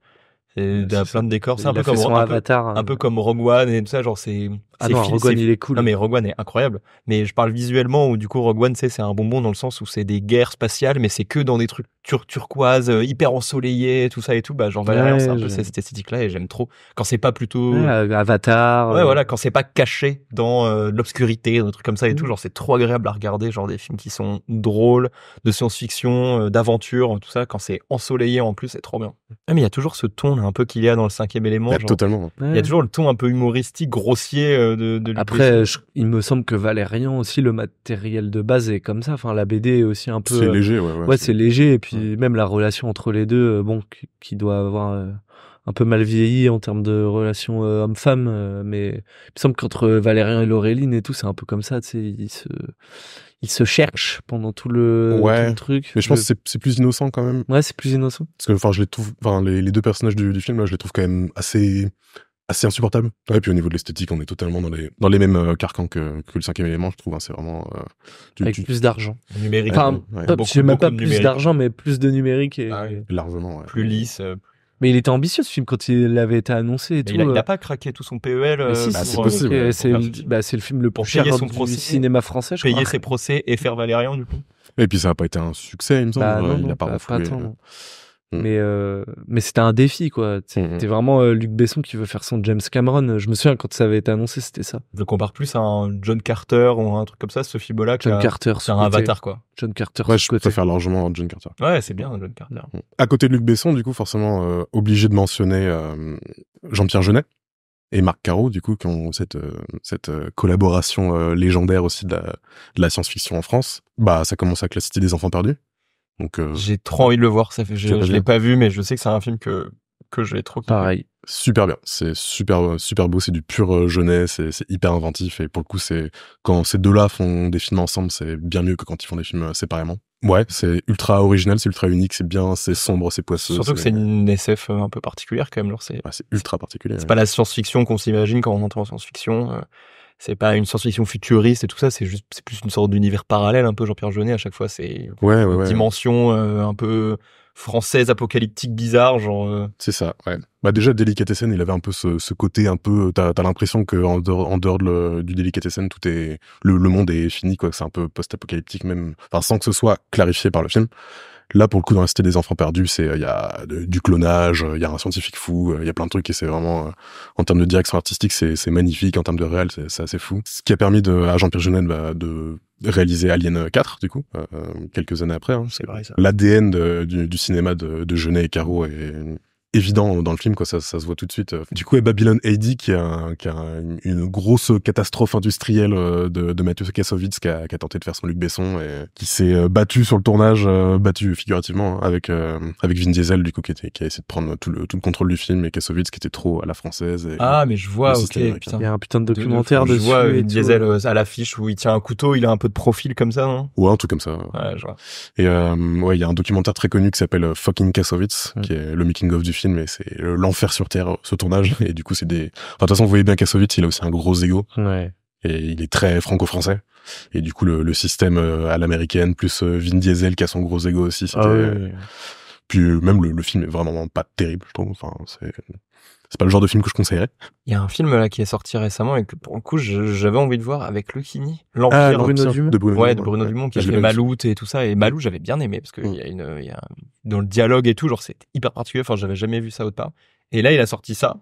Il y a plein de décors, c'est un peu comme Avatar, un peu comme Rogue One et tout ça, genre c'est Rogue One il est cool. Non mais Rogue One est incroyable, mais je parle visuellement où du coup Rogue One c'est un bonbon dans le sens où c'est des guerres spatiales mais c'est que dans des trucs turquoise, hyper ensoleillés, tout ça et tout, bah genre Valérian c'est un peu cette esthétique là et j'aime trop quand c'est pas plutôt Avatar. Ouais voilà, quand c'est pas caché dans l'obscurité, des trucs comme ça et tout, genre c'est trop agréable à regarder, genre des films qui sont drôles, de science-fiction, d'aventure, tout ça, quand c'est ensoleillé en plus, c'est trop bien. Ah, mais il y a toujours ce ton là, un peu qu'il y a dans le 5e élément. Genre, totalement. Il y a toujours le ton un peu humoristique, grossier de Après, il me semble que Valérian aussi, le matériel de base est comme ça. Enfin, la BD est aussi un peu. C'est léger, ouais. C'est léger. Et puis, même la relation entre les deux, qui doit avoir un peu mal vieilli en termes de relation homme-femme. Mais il me semble qu'entre Valérian et Laureline et tout, c'est un peu comme ça. Tu sais, ils se cherchent pendant tout le truc. Mais je pense que c'est plus innocent quand même. Ouais, c'est plus innocent. Parce que, je les trouve, les deux personnages du film, là, je les trouve quand même assez assez insupportable. Ouais, puis au niveau de l'esthétique, on est totalement dans les mêmes carcans que le cinquième élément, je trouve. Hein, c'est vraiment avec plus d'argent. Numérique. Enfin, j'ai même pas plus d'argent, mais plus de numérique et largement. Ouais. Plus lisse. Mais il était ambitieux ce film quand il avait été annoncé et tout. Il a pas craqué tout son PEL. Si, c'est possible. C'est le film le plus cher du cinéma français, je crois. Payer ses procès et faire Valérian, du coup. Et puis ça a pas été un succès, il me semble. Il a pas pas tant. Mais c'était un défi, quoi. C'était vraiment Luc Besson qui veut faire son James Cameron. Je me souviens quand ça avait été annoncé, c'était ça. Je le compare plus à un John Carter ou un truc comme ça, ce film-là. John Carter, c'est un avatar, quoi. John Carter. Ouais, je préfère largement John Carter. Ouais, c'est bien John Carter. À côté de Luc Besson, du coup, forcément obligé de mentionner Jean-Pierre Jeunet et Marc Caro, du coup, qui ont cette collaboration légendaire aussi de la science-fiction en France. Bah, ça commence avec La Cité des Enfants Perdus. Donc, j'ai trop envie de le voir. Je l'ai pas vu, mais je sais que c'est un film que je l'ai trop kiffé. Pareil. Super bien. C'est super beau. C'est du pur Jeunet. C'est hyper inventif. Et pour le coup, quand ces deux-là font des films ensemble, c'est bien mieux que quand ils font des films séparément. Ouais, c'est ultra original, c'est ultra unique, c'est sombre, c'est poisseux. Surtout que c'est une SF un peu particulière quand même. C'est ultra particulier. C'est pas la science-fiction qu'on s'imagine quand on entend science-fiction. C'est pas une science-fiction futuriste et tout ça, c'est plus une sorte d'univers parallèle, un peu Jean-Pierre Jeunet, à chaque fois, c'est une dimension un peu française, apocalyptique, bizarre, genre... C'est ça, ouais. Bah déjà, Delicatessen, il avait un peu ce côté un peu... T'as l'impression qu'en dehors du Delicatessen, tout est... Le monde est fini, quoi, que c'est un peu post-apocalyptique même, enfin, sans que ce soit clarifié par le film. Là, pour le coup, dans La Cité des Enfants Perdus, il y a du clonage, il y a un scientifique fou, il y a plein de trucs et c'est vraiment, en termes de direction artistique, c'est magnifique, en termes de réel, c'est assez fou. Ce qui a permis à Jean-Pierre Jeunet de réaliser Alien 4, du coup, quelques années après. Hein. C'est vrai, ça. L'ADN du cinéma de Jeunet et Caro est évident dans le film, quoi, ça se voit tout de suite. Du coup, et Babylon AD, qui a une grosse catastrophe industrielle de Mathieu Kassovitz, qui a tenté de faire son Luc Besson et qui s'est battu sur le tournage, battu figurativement, avec Vin Diesel, du coup, qui a essayé de prendre tout le contrôle du film, et Kassovitz qui était trop à la française. Mais je vois, ok, putain. Il y a un putain de documentaire dessus. Je vois Vin Diesel à l'affiche où il tient un couteau, il a un peu de profil comme ça, non? Ouais, un truc comme ça. Ouais, je vois. Et il y a un documentaire très connu qui s'appelle Fucking Kassovitz, qui est le making of du film, et c'est l'enfer sur terre, ce tournage. Et du coup, enfin, de toute façon, vous voyez bien Kassovitz, il a aussi un gros ego. Ouais. Et il est très franco-français. Et du coup, le système à l'américaine, plus Vin Diesel qui a son gros ego aussi, c'était... Puis même le film est vraiment pas terrible, je trouve. Enfin, c'est pas le genre de film que je conseillerais. Il y a un film là qui est sorti récemment et que pour le coup j'avais envie de voir avec Lucchini, l'Empire de Bruno Dumont qui a fait Maloute et tout ça. Et Maloute j'avais bien aimé parce que il y a dans le dialogue et tout, genre c'est hyper particulier. Enfin, j'avais jamais vu ça autre part. Et là il a sorti ça.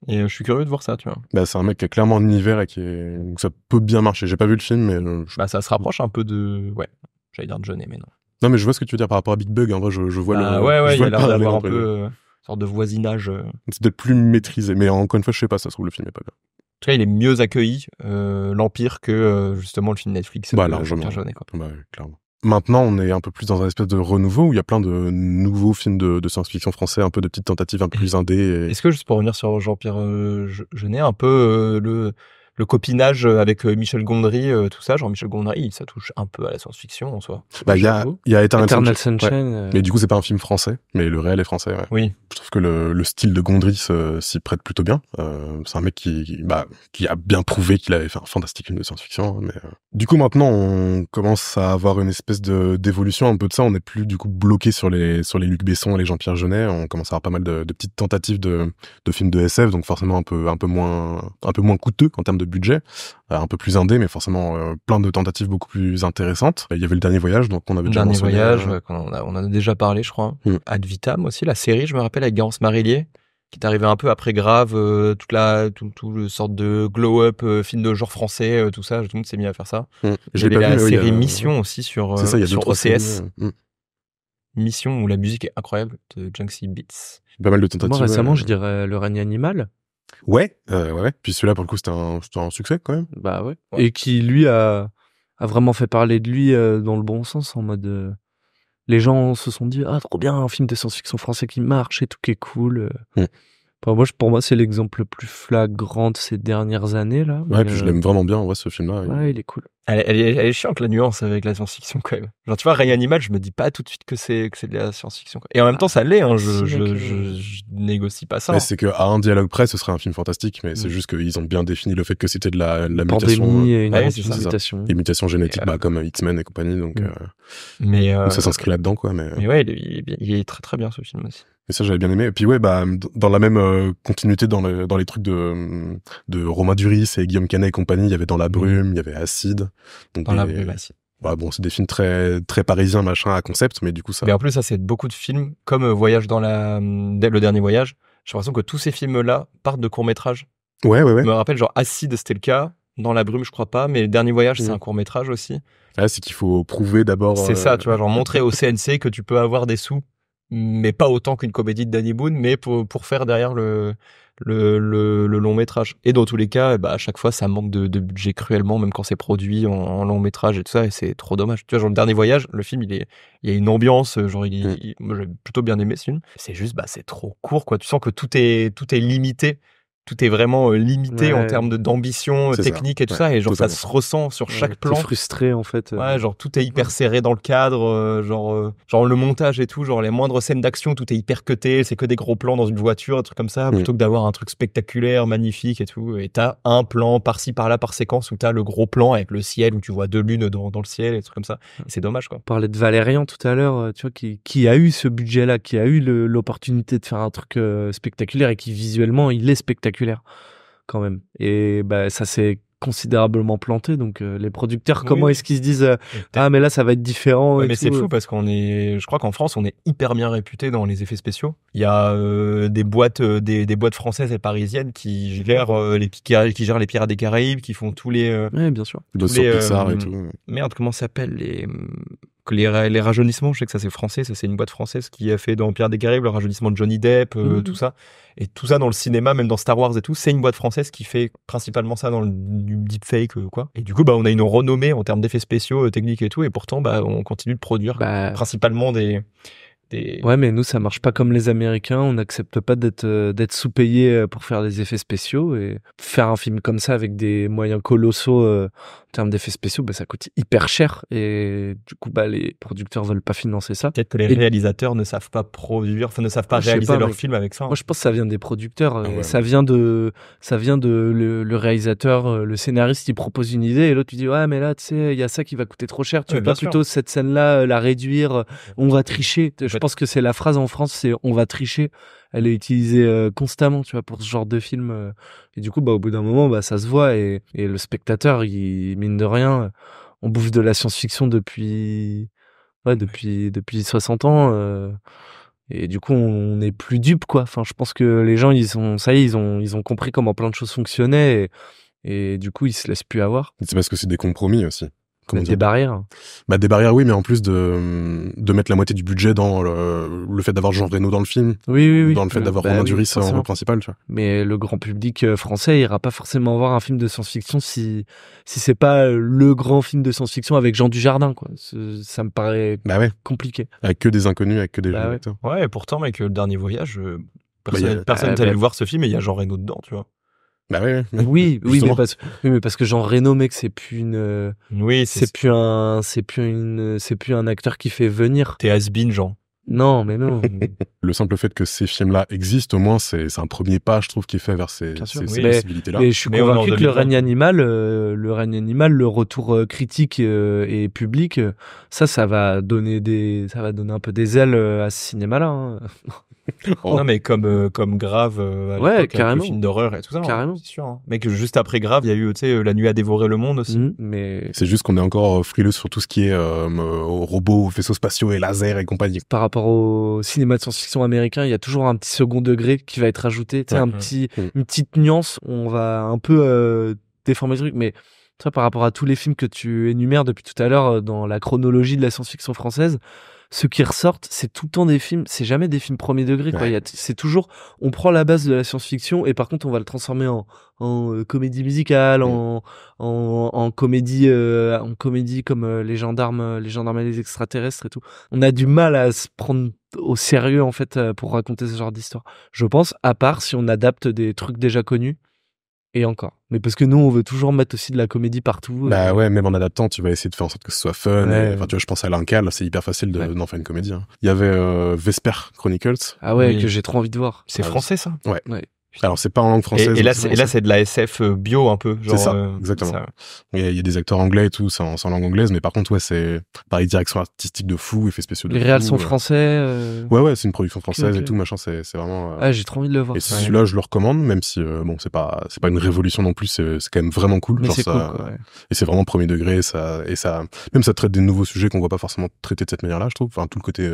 Et je suis curieux de voir ça, tu vois. Bah, c'est un mec qui a clairement un univers et donc ça peut bien marcher. J'ai pas vu le film, mais bah ça se rapproche un peu de j'allais dire de Jeunet, mais non. Non, mais je vois ce que tu veux dire par rapport à Big Bug. En vrai, je vois il a l'air d'avoir un peu sorte de voisinage. C'est peut-être plus maîtrisé, mais encore une fois, je sais pas, ça se trouve le film est pas bien. En tout cas, il est mieux accueilli, l'Empire, que justement le film Netflix. Largement. Jeunet, quoi. Bah, clairement. Maintenant, on est un peu plus dans un espèce de renouveau où il y a plein de nouveaux films de science-fiction français, un peu de petites tentatives un peu plus indé. Est-ce que, juste pour revenir sur Jean-Pierre Jeunet, un peu le copinage avec Michel Gondry, tout ça, genre Michel Gondry, ça touche un peu à la science-fiction en soi. Bah, il y a Eternal Sunshine. Ouais. Mais du coup, c'est pas un film français, mais le réel est français, ouais. Oui. Je trouve que le style de Gondry s'y prête plutôt bien. C'est un mec qui a bien prouvé qu'il avait fait un fantastique film de science-fiction, mais du coup, maintenant, on commence à avoir une espèce d'évolution un peu de ça. On n'est plus, du coup, bloqué sur les Luc Besson et les Jean-Pierre Jeunet. On commence à avoir pas mal de petites tentatives de films de SF, donc forcément un peu moins coûteux en termes de budget, un peu plus indé, mais forcément plein de tentatives beaucoup plus intéressantes. Il y avait Le Dernier Voyage, donc on avait déjà mentionné. Le Dernier Voyage, on en a déjà parlé, je crois. Ad Vitam aussi, la série, je me rappelle, avec Garance Marillier, qui est arrivé un peu après Grave, tout le sorte de glow-up, film de genre français, tout ça, tout le monde s'est mis à faire ça. J'avais la série Mission aussi sur OCS. Mission, où la musique est incroyable, de Junksy Beats. Pas mal de tentatives. Moi, récemment, je dirais Le Règne Animal. Ouais. Puis celui-là, pour le coup, c'était un succès, quand même. Bah ouais. Et qui, lui, a vraiment fait parler de lui dans le bon sens, en mode... les gens se sont dit, ah, trop bien, un film de science-fiction français qui marche et tout, qui est cool. Enfin, pour moi, c'est l'exemple le plus flagrant de ces dernières années, là. Ouais, puis je l'aime vraiment bien, ce film-là. Ouais, il est cool. Elle est chiante, la nuance avec la science-fiction, quand même. Genre, tu vois, Ray Animal, je me dis pas tout de suite que c'est de la science-fiction, quoi. Et en même temps, ça l'est, hein. Je négocie pas ça. Mais c'est qu'à un dialogue près, ce serait un film fantastique, mais c'est juste qu'ils ont bien défini le fait que c'était de la mutation. Pandémie et une c'est ça. mutation. Des mutations génétiques, comme X-Men et compagnie, donc, mais donc ça s'inscrit là-dedans, quoi, mais ouais, il est très très bien, ce film aussi. Et ça, j'avais bien aimé. Et puis, dans la même continuité, dans les trucs de Romain Duris et Guillaume Canet et compagnie, il y avait Dans la brume, il y avait Acide. Donc Dans la brume, Acide. Ouais, bon, c'est des films très, très parisiens, machin, à concept, mais du coup, ça. Mais en plus, ça, c'est beaucoup de films, comme Voyage le dernier voyage. J'ai l'impression que tous ces films-là partent de courts-métrages. Ouais. Je me rappelle, genre, Acide, c'était le cas. Dans la brume, je crois pas, mais le dernier voyage, c'est un court-métrage aussi. Ouais, c'est qu'il faut prouver d'abord. C'est ça, tu vois, genre, montrer au CNC que tu peux avoir des sous, mais pas autant qu'une comédie de Danny Boone, mais pour faire derrière le long métrage. Et dans tous les cas, à chaque fois, ça manque de budget cruellement, même quand c'est produit en long métrage et tout ça, et c'est trop dommage. Tu vois, genre, le dernier voyage, le film, il y a une ambiance, genre, moi, j'ai plutôt bien aimé ce film. C'est juste, c'est trop court, quoi. Tu sens que tout est limité. Tout est vraiment limité en termes d'ambition technique et tout ça, et genre totalement. Ça se ressent sur chaque plan. T'es frustré en fait. Ouais, genre tout est hyper serré dans le cadre, genre le montage et tout, genre les moindres scènes d'action, tout est hyper cuté, c'est que des gros plans dans une voiture, un truc comme ça, plutôt que d'avoir un truc spectaculaire, magnifique et tout. Et t'as un plan par-ci par-là par séquence où t'as le gros plan avec le ciel où tu vois 2 lunes dans le ciel et des trucs comme ça. Et c'est dommage, quoi. On parlait de Valérian tout à l'heure, tu vois, qui a eu ce budget-là, qui a eu l'opportunité de faire un truc spectaculaire et qui visuellement il est spectaculaire quand même. Et ça s'est considérablement planté, donc les producteurs, comment est-ce qu'ils se disent mais là ça va être différent. Ouais, mais c'est fou parce je crois qu'en France on est hyper bien réputé dans les effets spéciaux. Il y a des boîtes françaises et parisiennes qui gèrent les Pirates des Caraïbes, qui font tous les ouais, bien sûr, tous les Pixar et tout. Merde, comment ça s'appelle les rajeunissements, je sais que ça c'est français, ça c'est une boîte française qui a fait dans Pirates des Caraïbes le rajeunissement de Johnny Depp, tout ça. Et tout ça dans le cinéma, même dans Star Wars et tout, c'est une boîte française qui fait principalement ça dans du deepfake, quoi. Et du coup, on a une renommée en termes d'effets spéciaux, techniques et tout, et pourtant, on continue de produire principalement des... Ouais, mais nous, ça marche pas comme les Américains. On n'accepte pas d'être sous-payé pour faire des effets spéciaux, et faire un film comme ça avec des moyens colossaux en termes d'effets spéciaux, ça coûte hyper cher, et du coup, les producteurs veulent pas financer ça. Peut-être que les réalisateurs ne savent pas produire, ne savent pas réaliser leur film avec ça. Moi, je pense que ça vient des producteurs. Ça vient de le réalisateur, le scénariste, il propose une idée, et l'autre, tu dis, ouais, mais là, tu sais, il y a ça qui va coûter trop cher. Tu veux pas plutôt cette scène-là, la réduire, on va tricher. Je pense que c'est la phrase en France, c'est on va tricher. Elle est utilisée constamment, tu vois, pour ce genre de film. Et du coup, au bout d'un moment, ça se voit, et le spectateur, il mine de rien, on bouffe de la science-fiction depuis 60 ans. Et du coup, on n'est plus dupe, quoi. Enfin, je pense que les gens, ils ont compris comment plein de choses fonctionnaient, et du coup, ils se laissent plus avoir. C'est parce que c'est des compromis aussi. Des barrières. Des barrières, oui, mais en plus de mettre la moitié du budget dans le fait d'avoir Jean Reno dans le film. Oui. Dans le fait d'avoir Romain Duris en rôle principal, tu vois. Mais le grand public français ira pas forcément voir un film de science-fiction si c'est pas le grand film de science-fiction avec Jean Dujardin, quoi. Ça me paraît compliqué. Avec que des inconnus, avec que des jeunes acteurs. Ouais, et pourtant, mec, le dernier voyage, personne n'est allé le voir ce film, et il y a Jean Reno dedans, tu vois. Oui, mais parce que Jean Reno, mec, c'est plus un acteur qui fait venir. T'es has-been, Jean. Non, mais non. Le simple fait que ces films-là existent, au moins, c'est un premier pas, je trouve, qui est fait vers ces possibilités-là. Mais je suis convaincu que le règne animal, le retour critique et public, ça va donner un peu des ailes à ce cinéma-là. Hein. Non, mais comme Grave, avec les films d'horreur et tout ça. Carrément. C'est sûr. Hein. Mec, juste après Grave, il y a eu, La Nuit a dévoré le monde aussi. Mais c'est juste qu'on est encore frileux sur tout ce qui est robots, vaisseaux spatiaux et lasers et compagnie. Par rapport au cinéma de science-fiction américain, il y a toujours un petit second degré qui va être ajouté, une petite nuance. On va un peu déformer le truc, mais par rapport à tous les films que tu énumères depuis tout à l'heure dans la chronologie de la science-fiction française, ceux qui ressortent, c'est tout le temps des films, c'est jamais des films premier degré, quoi. C'est toujours, on prend la base de la science-fiction et par contre, on va le transformer en comédie musicale, en comédie comme les gendarmes et les extraterrestres et tout. On a du mal à se prendre au sérieux, en fait, pour raconter ce genre d'histoire. Je pense, à part si on adapte des trucs déjà connus. Et encore. Mais parce que nous, on veut toujours mettre aussi de la comédie partout. Bah ouais, même en adaptant, tu vas essayer de faire en sorte que ce soit fun. Enfin, tu vois, je pense à l'Incal, c'est hyper facile d'en faire une comédie. Hein. Il y avait Vesper Chronicles. Ah ouais, que j'ai trop envie de voir. C'est français, ça? Ouais. Alors, c'est pas en langue française. Et là, c'est de la SF bio, un peu. Genre, c'est ça, exactement. Ça. Il y a des acteurs anglais et tout, c'est en langue anglaise, mais par contre, ouais, c'est pareil, direction artistique de fou, effets spéciaux de fou. Les réals sont français. Ouais, c'est une production française et tout, machin, c'est vraiment. Ah, j'ai trop envie de le voir. Et celui-là, je le recommande, même si, bon, c'est pas une révolution non plus, c'est quand même vraiment cool. Mais genre c'est ça, cool, quoi, ouais. Et c'est vraiment premier degré, même ça traite des nouveaux sujets qu'on voit pas forcément traiter de cette manière-là, je trouve. Enfin, tout le côté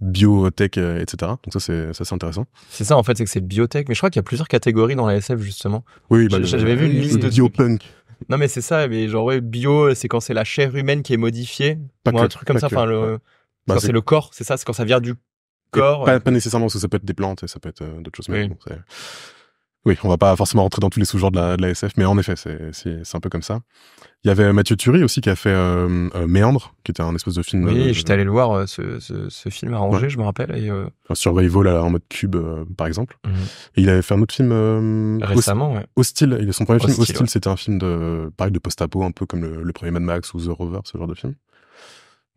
biotech, etc. Donc ça, c'est intéressant. C'est ça, en fait, c'est que c'est biotech, mais je crois qu'il y a plusieurs catégories dans la SF, justement. Oui, j'avais vu une liste de biopunk. Non, mais c'est ça, mais genre, ouais, bio, c'est quand c'est la chair humaine qui est modifiée. Ou un truc comme ça, enfin, quand c'est le corps, c'est ça, c'est quand ça vient du corps. Pas nécessairement, parce que ça peut être des plantes et ça peut être d'autres choses. Mais bon, oui, on va pas forcément rentrer dans tous les sous-genres de la SF, mais en effet, c'est un peu comme ça. Il y avait Mathieu Turi aussi qui a fait Méandre, qui était un espèce de film. Oui, j'étais allé le voir, ce film arrangé, je me rappelle. Et un survival en mode cube, par exemple. Et il avait fait un autre film récemment, ouais. Hostile. Son premier film, Hostile, c'était un film pareil, de post-apo, un peu comme le premier Mad Max ou The Rover, ce genre de film.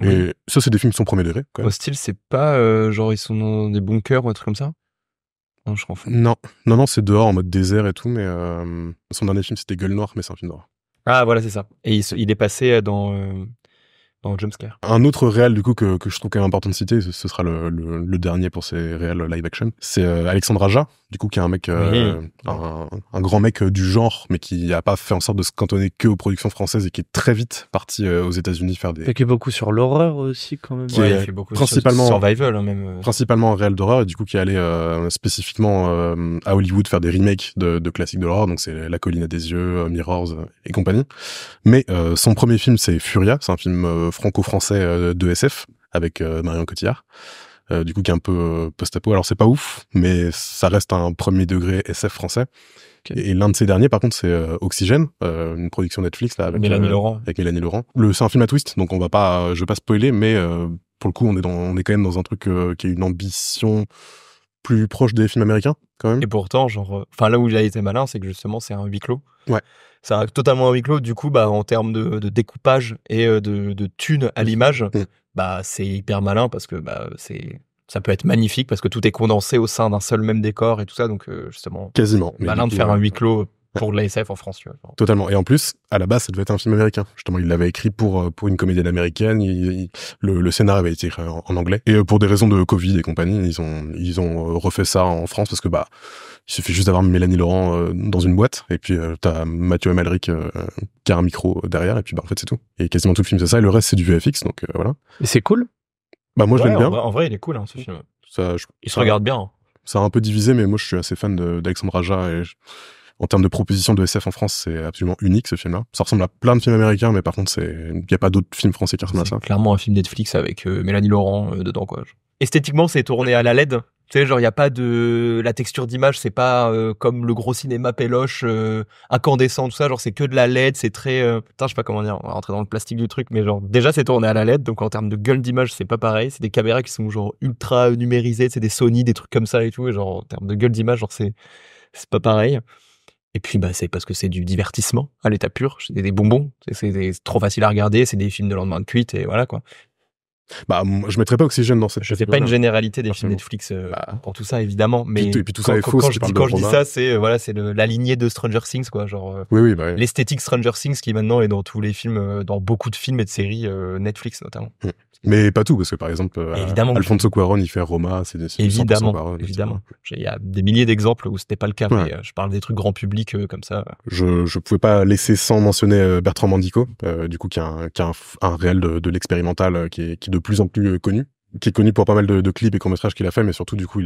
Oui. Et ça, c'est des films qui sont premier degré. Hostile, c'est pas genre ils sont dans des bunkers ou un truc comme ça? Non, je confonds. Non, c'est dehors en mode désert et tout, mais son dernier film c'était Gueule Noire, mais c'est un film d'horreur. Ah voilà, c'est ça. Et il est passé dans Jumpscare. Un autre réal du coup que je trouve quand même important de citer, ce sera le dernier pour ces réals live action, c'est Alexandre Aja, du coup qui est un mec un grand mec du genre, mais qui a pas fait en sorte de se cantonner que aux productions françaises et qui est très vite parti aux États-Unis faire des. Il fait beaucoup sur l'horreur aussi quand même. Ouais, il fait beaucoup principalement sur survival même. Principalement en réel d'horreur et du coup qui est allé spécifiquement à Hollywood faire des remakes de classiques de l'horreur, donc c'est La Colline à des yeux, Mirrors et compagnie. Mais son premier film c'est Furia, c'est un film franco-français de SF avec Marion Cotillard. Du coup qui est un peu post-apo. Alors c'est pas ouf, mais ça reste un premier degré SF français. Okay. Et l'un de ces derniers, par contre, c'est Oxygène, une production Netflix là avec Mélanie Laurent. C'est un film à twist, donc je vais pas spoiler, mais pour le coup, on est quand même dans un truc qui a une ambition plus proche des films américains, quand même. Et pourtant, là où il a été malin, c'est que justement, c'est un huis clos. Ouais. C'est totalement un huis clos. Du coup, en termes de découpage et de thunes à l'image, c'est hyper malin parce que ça peut être magnifique parce que tout est condensé au sein d'un seul même décor et tout ça. Donc, justement, quasiment. Malin de faire un huis clos pour de la SF en France. Tu vois. Totalement. Et en plus, à la base, ça devait être un film américain. Justement, il l'avait écrit pour une comédienne américaine. Le scénario avait été écrit en anglais. Et pour des raisons de Covid et compagnie, ils ont refait ça en France parce que il suffit juste d'avoir Mélanie Laurent dans une boîte et puis t'as Mathieu Amalric qui a un micro derrière et puis en fait c'est tout. Et quasiment tout le film c'est ça et le reste c'est du VFX donc voilà. Et c'est cool. Moi je l'aime bien. En vrai il est cool ce film. Il se regarde bien. Ça a un peu divisé mais moi je suis assez fan d'Alexandre Aja et en termes de proposition de SF en France, c'est absolument unique ce film-là. Ça ressemble à plein de films américains, mais par contre, il y a pas d'autres films français qui ressemblent à ça. C'est clairement un film Netflix avec Mélanie Laurent dedans, quoi. Esthétiquement, c'est tourné à la LED. Tu sais, genre, il y a pas la texture d'image, c'est pas comme le gros cinéma péloche, incandescent, tout ça. Genre, c'est que de la LED, c'est très, je sais pas comment dire, on va rentrer dans le plastique du truc, mais genre, déjà, c'est tourné à la LED, donc en termes de gueule d'image, c'est pas pareil. C'est des caméras qui sont genre ultra numérisées, c'est des Sony, des trucs comme ça et tout, et genre, en termes de gueule d'image, genre, c'est pas pareil. Et puis, c'est parce que c'est du divertissement à l'état pur. C'est des bonbons. C'est trop facile à regarder. C'est des films de lendemain de cuite et voilà, quoi. Je mettrais pas Oxygène dans cette. Je fais pas une généralité des films Netflix pour tout ça, évidemment. Mais et puis tout ça est faux. Quand je dis ça, c'est la lignée de Stranger Things, quoi. Genre, oui. L'esthétique Stranger Things qui maintenant est dans tous les films, dans beaucoup de films et de séries Netflix notamment. Mais pas tout, parce que par exemple, Alfonso Cuarón, il fait Roma, c'est évidemment. Il y a des milliers d'exemples où c'était pas le cas, mais je parle des trucs grand public comme ça. Je pouvais pas laisser sans mentionner Bertrand Mandico, du coup, qui a un réel de l'expérimental qui est de plus en plus connu. qui est connu pour pas mal de clips et courts-métrages qu'il a fait, mais surtout, du coup,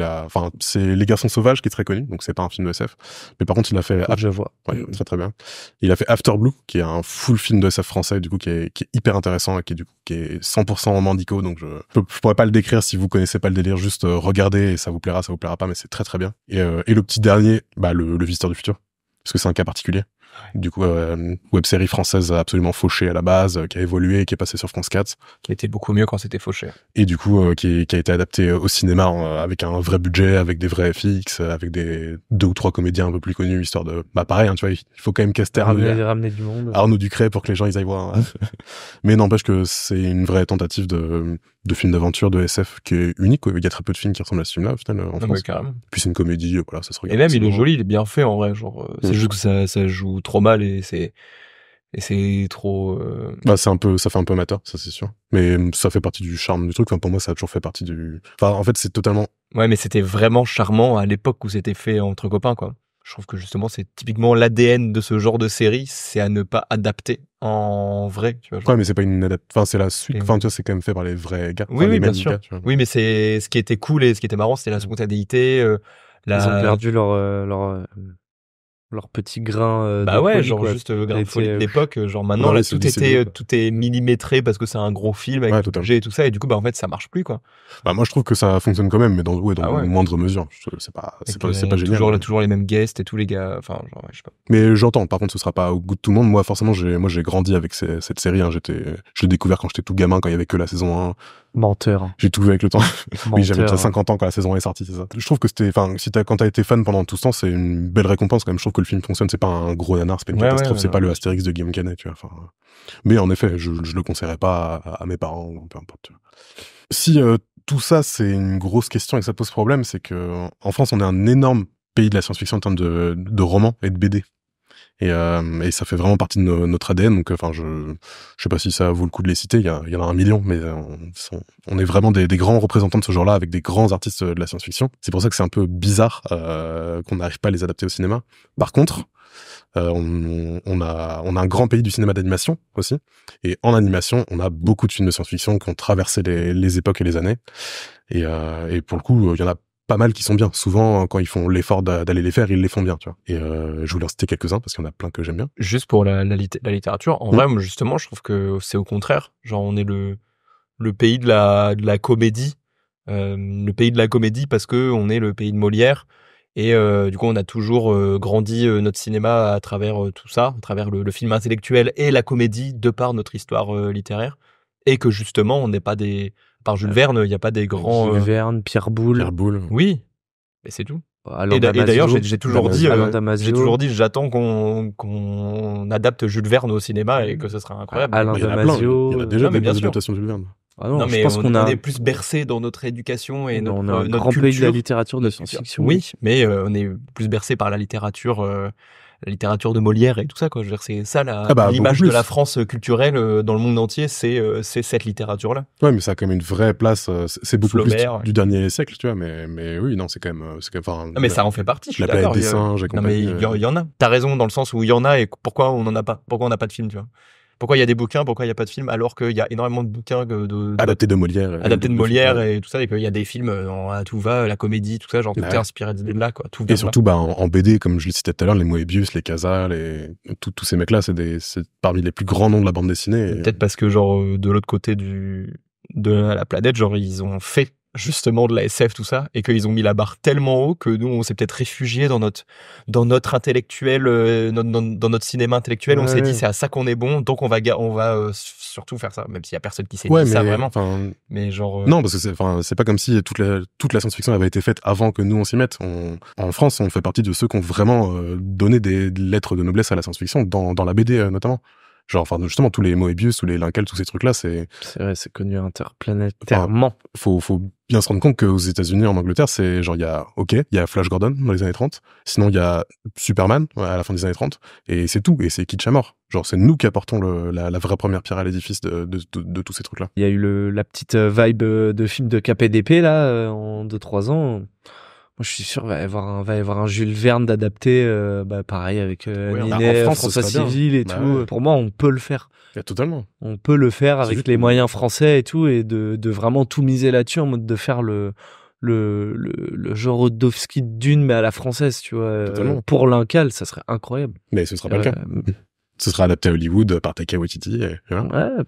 c'est Les Garçons Sauvages qui est très connu, donc c'est pas un film de SF. Mais par contre, il a fait... Je vois. Ouais, très très bien. Il a fait After Blue, qui est un full film de SF français, du coup, qui est hyper intéressant et qui est 100% Mandico, donc je pourrais pas le décrire si vous connaissez pas le délire, juste regardez et ça vous plaira pas, mais c'est très très bien. Et le petit dernier, le Visiteur du Futur, parce que c'est un cas particulier. Du coup, web-série française absolument fauchée à la base, qui a évolué et qui est passée sur France 4. Qui était beaucoup mieux quand c'était fauché. Et du coup, qui a été adapté au cinéma avec un vrai budget, avec des vrais FX, avec des 2 ou 3 comédiens un peu plus connus, histoire de... pareil, hein, tu vois, il faut quand même caster ramener du monde. Arnaud Ducret pour que les gens ils aillent voir. Hein. Mais n'empêche que c'est une vraie tentative de film d'aventure, de SF, qui est unique, quoi. Il y a très peu de films qui ressemblent à ce film-là, au final, en France. Carrément. Puis c'est une comédie, voilà, ça se regarde. Et même, il est joli, il est bien fait, en vrai, genre, c'est juste que ça joue trop mal et c'est trop... ça fait un peu amateur, ça c'est sûr. Mais ça fait partie du charme du truc. Enfin, pour moi, ça a toujours fait partie du... Enfin, en fait, c'est totalement... Ouais, mais c'était vraiment charmant à l'époque où c'était fait entre copains, quoi. Je trouve que justement, c'est typiquement l'ADN de ce genre de série, c'est à ne pas adapter en vrai, tu vois. Ouais, mais c'est pas une enfin, c'est la suite. Enfin, tu vois, c'est quand même fait par les vrais gars. Oui, les bien mêmes sûr. Gars, tu vois. Oui, mais c'est ce qui était cool et ce qui était marrant, c'était la spontanéité, Ils ont perdu leur petit grain bah de ouais, folie, genre quoi. juste grain de folie de l'époque, genre maintenant Ouais, là c'est tout est millimétré parce que c'est un gros film avec du budget et tout ça, et du coup bah en fait ça marche plus, quoi. Bah moi je trouve que ça fonctionne quand même, mais dans ouais. une moindre mesure. C'est pas génial. Toujours les mêmes guests et tous les gars, enfin genre ouais, je sais pas. Mais j'entends, par contre ce sera pas au goût de tout le monde. Moi forcément j'ai grandi avec cette série, hein. Je l'ai découvert quand j'étais tout gamin, quand il y avait que la saison 1. Menteur. J'ai tout vu avec le temps. Oui, j'avais déjà 50 ans quand la saison 1 est sortie, c'est ça. Je trouve que c'était, enfin, quand t'as été fan pendant tout ce temps, c'est une belle récompense quand même. Je trouve que le film fonctionne, c'est pas un gros nanar, c'est pas une catastrophe, c'est pas le Astérix de Guillaume Canet, tu vois. Enfin, mais en effet, je le conseillerais pas à mes parents, peu importe. Tu vois. Si tout ça, c'est une grosse question et que ça pose problème, c'est que en France, on est un énorme pays de la science-fiction en termes de romans et de BD. Et ça fait vraiment partie de notre ADN. Donc, enfin, je sais pas si ça vaut le coup de les citer. Il y en a 1 million, mais on est vraiment des grands représentants de ce genre-là, avec des grands artistes de la science-fiction. C'est pour ça que c'est un peu bizarre qu'on n'arrive pas à les adapter au cinéma. Par contre, on a un grand pays du cinéma d'animation aussi. Et en animation, on a beaucoup de films de science-fiction qui ont traversé les époques et les années. Et pour le coup, il y en a pas mal qui sont bien. Souvent, quand ils font l'effort d'aller les faire, ils les font bien, tu vois. Et je voulais en citer quelques-uns parce qu'il y en a plein que j'aime bien. Juste pour la littérature, en vrai, moi, justement, je trouve que c'est au contraire. Genre, on est le pays de la comédie. Le pays de la comédie parce que on est le pays de Molière. Et du coup, on a toujours grandi notre cinéma à travers tout ça, à travers le film intellectuel et la comédie, de par notre histoire littéraire. Et que justement, on n'est pas des... Par Jules Verne, il n'y a pas des grands... Jules Verne, Pierre Boulle. Oui, mais c'est tout. Et d'ailleurs, j'ai toujours dit, j'attends qu'on adapte Jules Verne au cinéma et que ce sera incroyable. Alain Damasio. Il y en a déjà des adaptations de Jules Verne. Ah non, mais je pense qu'on est plus bercé dans notre éducation et on a notre grand culture. pays de la littérature de science-fiction. Oui, mais on est plus bercé par la littérature de Molière et tout ça, quoi. Je veux dire, c'est ça l'image de la France culturelle dans le monde entier, c'est cette littérature-là. Ouais, mais ça a quand même une vraie place. C'est beaucoup Flaubert, plus du dernier siècle, tu vois. Mais oui, non, c'est quand même. Enfin, mais ça en fait partie. Je suis la planète d'accord. des singes. Non, mais il y en a. T'as raison dans le sens où il y en a et pourquoi on n'en a pas. Pourquoi on n'a pas de film, tu vois. Pourquoi il y a des bouquins, pourquoi il n'y a pas de film, alors qu'il y a énormément de bouquins adaptés de Molière. Adaptés de Molière et tout ça, et qu'il y a des films à tout va, la comédie, tout ça, genre tout est inspiré de là, quoi. Tout et surtout, en BD, comme je le citais tout à l'heure, les Moebius, les Casa, tous ces mecs-là, c'est parmi les plus grands noms de la bande dessinée. Peut-être parce que, genre, de l'autre côté de la planète, genre, ils ont fait justement de la SF, tout ça, et qu'ils ont mis la barre tellement haut que nous, on s'est peut-être réfugiés dans notre intellectuel, dans notre cinéma intellectuel. Ouais. On s'est dit, c'est à ça qu'on est bon, donc on va surtout faire ça, même s'il y a personne qui sait ça vraiment. Mais genre. Non, parce que c'est pas comme si toute la science-fiction avait été faite avant que nous on s'y mette. En France, on fait partie de ceux qui ont vraiment donné des lettres de noblesse à la science-fiction dans la BD notamment. Genre, enfin, justement, tous les Moebius ou les Linkel, tous ces trucs-là, c'est vrai, c'est connu interplanétairement. Faut bien se rendre compte qu'aux États-Unis, en Angleterre, c'est genre, il y a Flash Gordon dans les années 30. Sinon, il y a Superman à la fin des années 30. Et c'est tout. Et c'est kitsch à mort. Genre, c'est nous qui apportons la vraie première pierre à l'édifice de tous ces trucs-là. Il y a eu la petite vibe de film de KPDP, là, en 2-3 ans. Moi, je suis sûr va y avoir un Jules Verne d'adapté, pareil avec Ouais, Ninet, en France, François ce serait bien. Civil et Bah tout. ouais. Pour moi, on peut le faire. Totalement. On peut le faire C'est avec juste les que- moyens français et tout, et de vraiment tout miser là-dessus en mode de faire le Jorodowski de Dune, mais à la française, tu vois. Totalement. Pour l'Incal, ça serait incroyable. Mais ce sera pas le cas. Ce sera adapté à Hollywood par Taika Waititi. Et voilà. Ouais,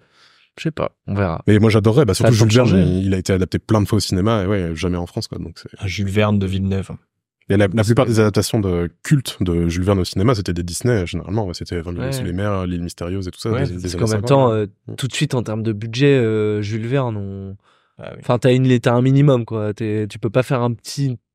je sais pas, on verra. Mais moi j'adorerais, Ça surtout a le temps Jules de Verne, changer. il a été adapté plein de fois au cinéma et ouais, jamais en France quoi. Donc c'est... Un Jules Verne de Villeneuve. Et la plupart des adaptations de culte de Jules Verne au cinéma, c'était des Disney généralement. Ouais, c'était 20 minutes sous les mers, L'île mystérieuse et tout ça. Ouais, des Parce années qu'en même 50, temps, ouais. tout de suite en termes de budget, Jules Verne, Ah oui. enfin t'as un minimum quoi. Tu peux pas faire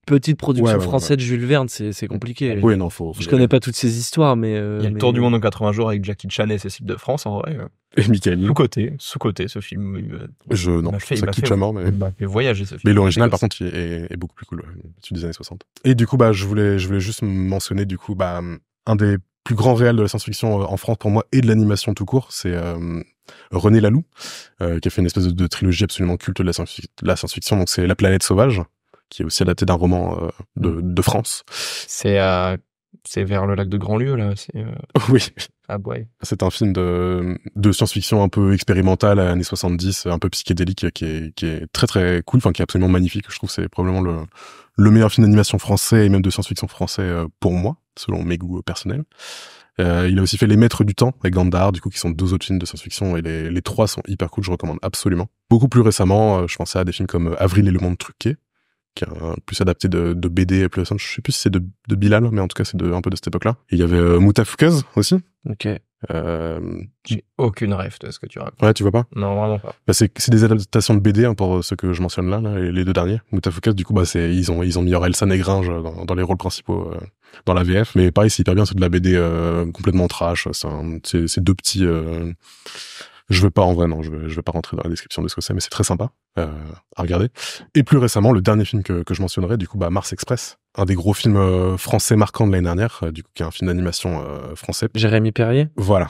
petite production Ouais. française de Jules Verne, c'est compliqué. Oui, non, faut Je connais pas toutes ces histoires, mais Il y a le Tour du monde en 80 jours avec Jackie Chan et Cécile de France, en vrai. Et Michael Youn. Sous-côté, ce film. Non, m'a fait- ça il m'a kitsch fait- à mort, mais... Il m'a fait voyager, ce film. Mais l'original, par C'est contre, est beaucoup plus cool, celui des années 60. Et du coup, je voulais juste mentionner, du coup, un des plus grands réals de la science-fiction en France, pour moi, et de l'animation tout court, c'est René Laloux, qui a fait une espèce de trilogie absolument culte de la science-fiction. Donc, c'est La planète sauvage, qui est aussi adapté d'un roman de France. C'est vers le lac de Grandlieu, là. Oui. Ah, ouais. C'est un film de science-fiction un peu expérimental, années 70, un peu psychédélique, qui est très très cool, qui est absolument magnifique. Je trouve que c'est probablement le meilleur film d'animation français et même de science-fiction français pour moi, selon mes goûts personnels. Il a aussi fait Les Maîtres du Temps avec Gandhar, du coup, qui sont 2 autres films de science-fiction, et les 3 sont hyper cool, je recommande absolument. Beaucoup plus récemment, je pensais à des films comme Avril et le monde truqué, qui est plus adapté de BD plus récent. Je sais plus si c'est de Bilal, mais en tout cas, c'est un peu de cette époque-là. Et il y avait Moutafoukaz aussi. Ok. J'ai aucune rêve de ce que tu racontes. Ouais, tu vois pas? Non, vraiment pas. C'est des adaptations de BD, pour ceux que je mentionne là, les 2 derniers. Moutafoukaz, du coup, ils ont mis Orelsan et Gringe dans les rôles principaux dans la VF. Mais pareil, c'est hyper bien, c'est de la BD complètement trash. C'est 2 petits... Je veux pas rentrer dans la description de ce que c'est, mais c'est très sympa à regarder. Et plus récemment, le dernier film que je mentionnerai, du coup, Mars Express, un des gros films français marquants de l'année dernière, du coup, qui est un film d'animation français. Jérémy Perrier. Voilà.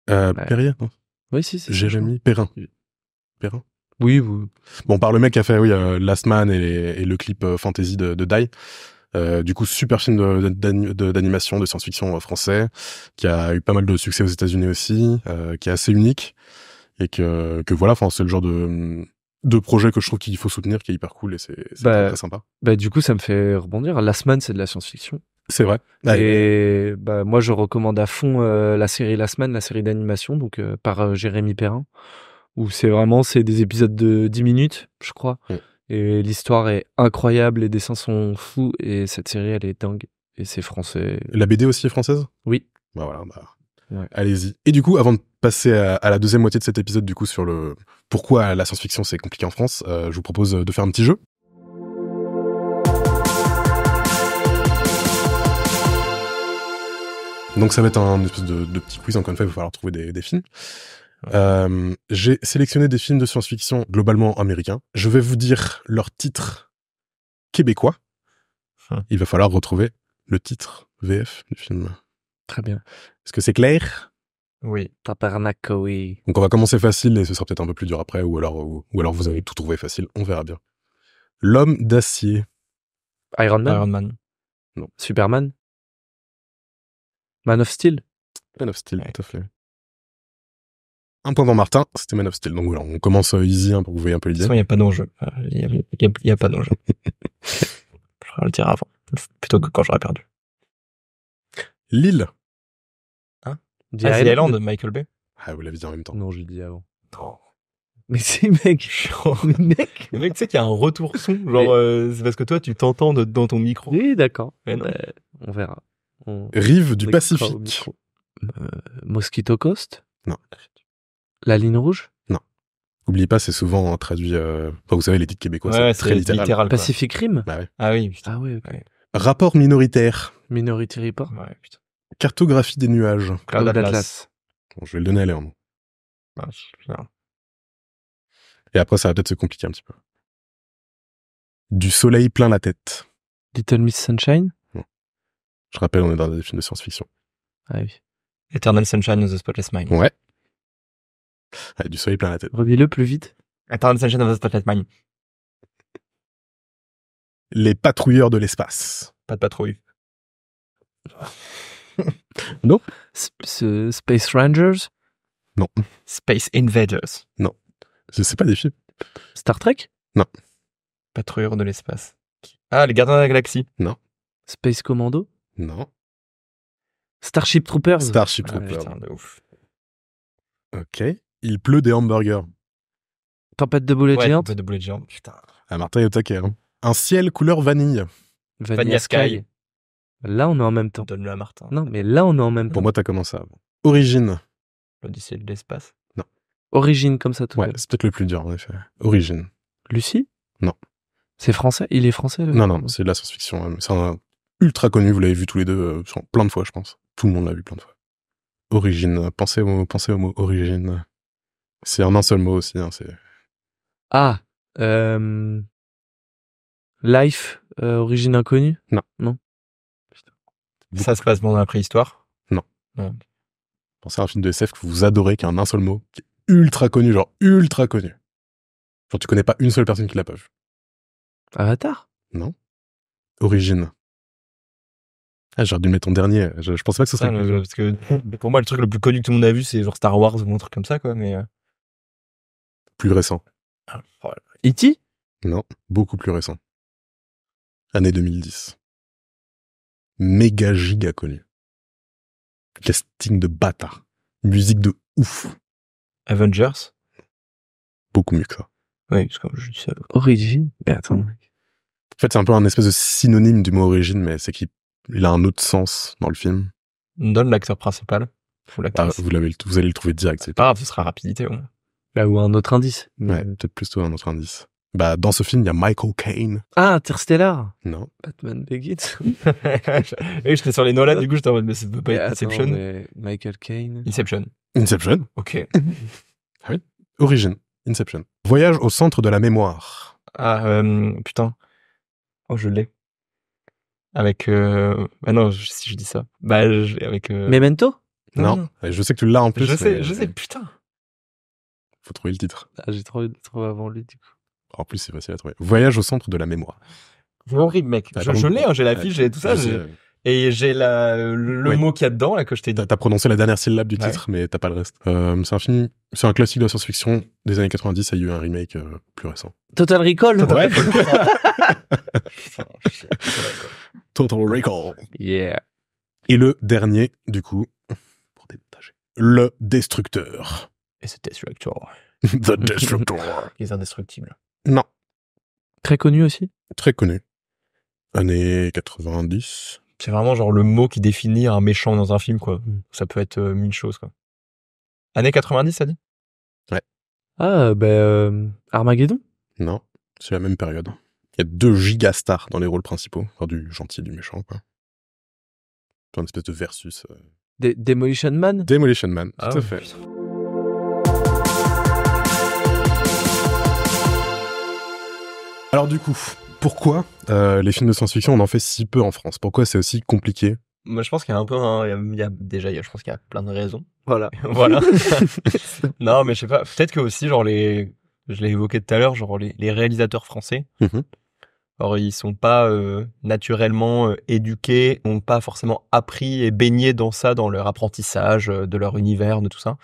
Perrier, non? Oui, si. Jérémy Perrin. Oui. Bon, par le mec qui a fait Last Man et le clip Fantasy de Die. Du coup, super film d'animation, de science-fiction français, qui a eu pas mal de succès aux États-Unis aussi, qui est assez unique, et que voilà, c'est le genre de projet que je trouve qu'il faut soutenir, qui est hyper cool, et c'est très, très sympa. Du coup, ça me fait rebondir. Last Man, c'est de la science-fiction. C'est vrai. Et moi, je recommande à fond la série Last Man, la série d'animation, donc par Jérémy Perrin, où c'est des épisodes de 10 minutes, je crois. Et l'histoire est incroyable, les dessins sont fous, et cette série, elle est dingue. Et c'est français. La BD aussi est française? Oui. Voilà, ouais. Allez-y. Et du coup, avant de passer à la deuxième moitié de cet épisode, du coup, sur le pourquoi la science-fiction c'est compliqué en France, je vous propose de faire un petit jeu. Donc ça va être un espèce de petit quiz, encore une fois, il va falloir trouver des films. J'ai sélectionné des films de science-fiction globalement américains. Je vais vous dire leur titre québécois. Il va falloir retrouver le titre VF du film. Très bien. Est-ce que c'est clair? Oui. Tabarnak, oui. Donc on va commencer facile et ce sera peut-être un peu plus dur après, ou alors vous avez tout trouvé facile, on verra bien. L'homme d'acier. Iron Man. Non. Superman. Man of Steel. Man of Steel, tout à fait. Un point pour Martin, c'était Man of Steel. Donc voilà, on commence easy pour que vous voyez un peu l'idée. De toute façon, il n'y a pas d'enjeu. Il n'y a pas d'enjeu. Je ferai le tir avant, plutôt que quand j'aurai perdu. L'île. The Island de Michael Bay. Ah, vous l'avez dit en même temps. Non, je l'ai dit avant. Non. Mais c'est mec. Le mec, tu sais qu'il y a un retour son. Genre, c'est parce que toi, tu t'entends dans ton micro. Oui, d'accord. Mais non. On verra. Rive du Pacifique. Mosquito Coast. Non. La ligne rouge. Non. N'oubliez pas, c'est souvent traduit... vous savez, les titres québécois, ouais, c'est très littéral. Pacific Rim. Bah ouais. Ah oui, putain. Ah oui, ok. Ouais. Rapport minoritaire. Minority Report. Ouais, putain. Cartographie des nuages. Cloud Atlas. Bon, je vais le donner à Léon. Ah, putain. Et après, ça va peut-être se compliquer un petit peu. Du soleil plein la tête. Little Miss Sunshine. Non. Je rappelle, on est dans des films de science-fiction. Ah oui. Eternal Sunshine of the Spotless Mind. Ouais. Du soleil plein la tête. Redis-le plus vite. Eternal Sunshine of the Spotless Mind. Les patrouilleurs de l'espace. Pas de patrouille. Non. Space Rangers. Non. Space Invaders. C'est pas des films. Star Trek. Patrouilleurs de l'espace. Ah, les gardiens de la galaxie. Space Commando. Non. Starship Troopers. Starship Ah, Troopers. putain, de ouf. Ok. Il pleut des hamburgers. Tempête de boulet Ouais, géante. de double géant. Putain. Ah, Martin est au taquet. Hein. Un ciel couleur vanille. Vanilla Sky. Là, on est en même temps. Donne-le à Martin. Non, mais là, on est en même temps. Pour moi, t'as commencé avant. Origine. L'Odyssée de l'espace. Origine, comme ça, tout Ouais, seul. c'est peut-être le plus dur, en effet. Origine. Lucie. Non. C'est français. Il est français. Non, c'est de la science-fiction. Hein. C'est un ultra connu. Vous l'avez vu tous les deux plein de fois, je pense. Tout le monde l'a vu plein de fois. Origine. Pensez au mot origine. C'est en un seul mot aussi. Hein, c'est... Ah. Life. Origine inconnue. Ça se passe pendant la préhistoire. Pensez à un film de SF que vous adorez, qui a un seul mot, qui est ultra connu, genre ultra connu. Genre tu connais pas une seule personne qui l'a pas vu. Avatar. Origine. Ah, j'aurais dû le mettre en dernier. Je pensais pas que ce serait le plus dur. Parce que pour moi, le truc le plus connu que tout le monde a vu, c'est genre Star Wars ou un truc comme ça, quoi. Mais Plus récent. E.T. Non, beaucoup plus récent. Année 2010. Méga giga connu. Casting de bâtard. Musique de ouf. Avengers. Beaucoup mieux que ça. Oui, parce que je dis ça. Origine. Mais attends. En fait, c'est un peu un espèce de synonyme du mot origine, mais c'est qu'il a un autre sens dans le film. Donne l'acteur principal. Ou Ah, l'actrice. vous allez le trouver direct. C'est Pas grave, ce sera rapidité. Ouais. Là où un autre indice. Ouais, peut-être plutôt un autre indice. Bah, dans ce film, il y a Michael Caine. Ah, Interstellar. Non. Batman Begins. Et j'étais sur les Nolan, du coup, j'étais en mode, mais ça peut pas être Attends, Inception. mais Michael Caine. Inception. Inception. Ok. Origine. Inception. Voyage au centre de la mémoire. Ah, putain. Oh, je l'ai. Avec. Bah non, si je dis ça. Bah, avec. Memento. Non. Je sais que tu l'as en plus. Je sais, mais putain. Faut trouver le titre. Ah, j'ai trouvé avant lui, du coup. En plus, c'est facile à trouver. Voyage au centre de la mémoire. C'est horrible, mec. Ah, Je pardon. l'ai, hein, j'ai l'affiche, j'ai tout ça. Je sais. Et j'ai le Oui. mot qu'il y a dedans, là, que je t'ai dit. T'as prononcé la dernière syllabe du Ouais. titre, mais t'as pas le reste. C'est un classique de la science-fiction des années 90. Il y a eu un remake plus récent. Total Recall. Ouais. Putain, Total Recall. Yeah. Et le dernier, du coup, pour départager. Le Destructeur. Et c'était Destructor. The Destructor. Les indestructibles. Non. Très connu aussi. Très connu. Années 90. C'est vraiment genre le mot qui définit un méchant dans un film, quoi. Ça peut être mille choses, quoi. Années 90, ça dit? Ah, Armageddon. Non. C'est la même période. Il y a 2 gigastars dans les rôles principaux. Enfin, du gentil et du méchant, quoi. C'est une espèce de versus. Demolition Man. Demolition Man. Ah Tout ouais, à fait. putain. Alors du coup, pourquoi les films de science-fiction, on en fait si peu en France? Pourquoi c'est aussi compliqué? Moi, je pense qu'il y a un peu je pense qu'il y a plein de raisons. Voilà. Voilà. Non, mais je sais pas. Peut-être que aussi, genre, je l'ai évoqué tout à l'heure, genre, les réalisateurs français. Mhm. Alors, ils sont pas naturellement éduqués, n'ont pas forcément appris et baigné dans ça, dans leur apprentissage, de leur univers, de tout ça.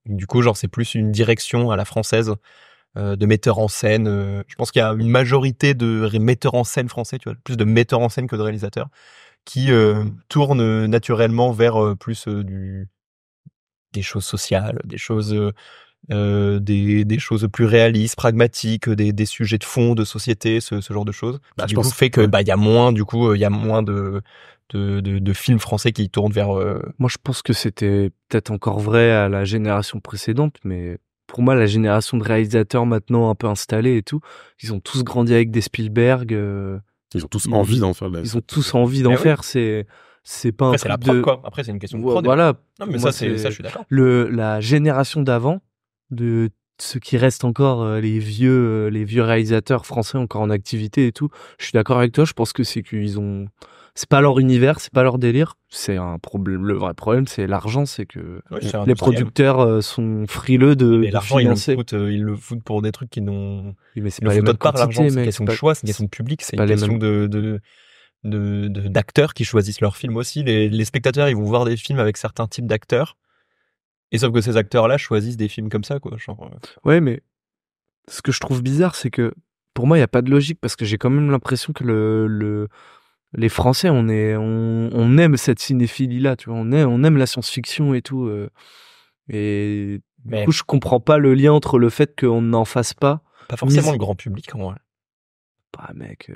Du coup, genre, c'est plus une direction à la française, de metteurs en scène. Je pense qu'il y a une majorité de metteurs en scène français, tu vois, plus de metteurs en scène que de réalisateurs, qui tournent naturellement vers plus des choses sociales, des choses des choses plus réalistes, pragmatiques, des sujets de fond, de société, ce genre de choses. Bah, Qui, je du coup, pense- fait que ouais. il y a moins de films français qui tournent vers Moi, je pense que c'était peut-être encore vrai à la génération précédente, mais pour moi, la génération de réalisateurs maintenant un peu installés et tout, ils ont tous grandi avec des Spielberg. Ils ont tous Ils- envie d'en faire. Ils ont tous envie d'en Eh oui. faire. C'est pas après un c'est la truc prod de quoi. Après c'est une question de Vo- prod. Voilà. Non mais Pour ça moi, c'est ça je suis d'accord. La génération d'avant, de ceux qui restent encore les vieux réalisateurs français encore en activité et tout. Je suis d'accord avec toi. Je pense que c'est qu'ils ont c'est pas leur univers, c'est pas leur délire. C'est un problème. Le vrai problème, c'est l'argent, c'est que les producteurs sont frileux de l'argent, financer. Ils le foutent pour des trucs qui n'ont. Oui, mais c'est Ils pas le les foutent mêmes pas l'argent, quantités, c'est une mec. question de choix, c'est une question de public, c'est pas une les question d'acteurs qui choisissent leurs films aussi. Les spectateurs, ils vont voir des films avec certains types d'acteurs. Et sauf que ces acteurs-là choisissent des films comme ça, quoi. Genre, Ouais, mais ce que je trouve bizarre, c'est que pour moi, il n'y a pas de logique parce que j'ai quand même l'impression que les Français, on aime cette cinéphilie-là, tu vois. On aime la science-fiction et tout. Et du coup, je comprends pas le lien entre le fait qu'on n'en fasse pas. Pas forcément le grand public, en vrai. Bah, mec.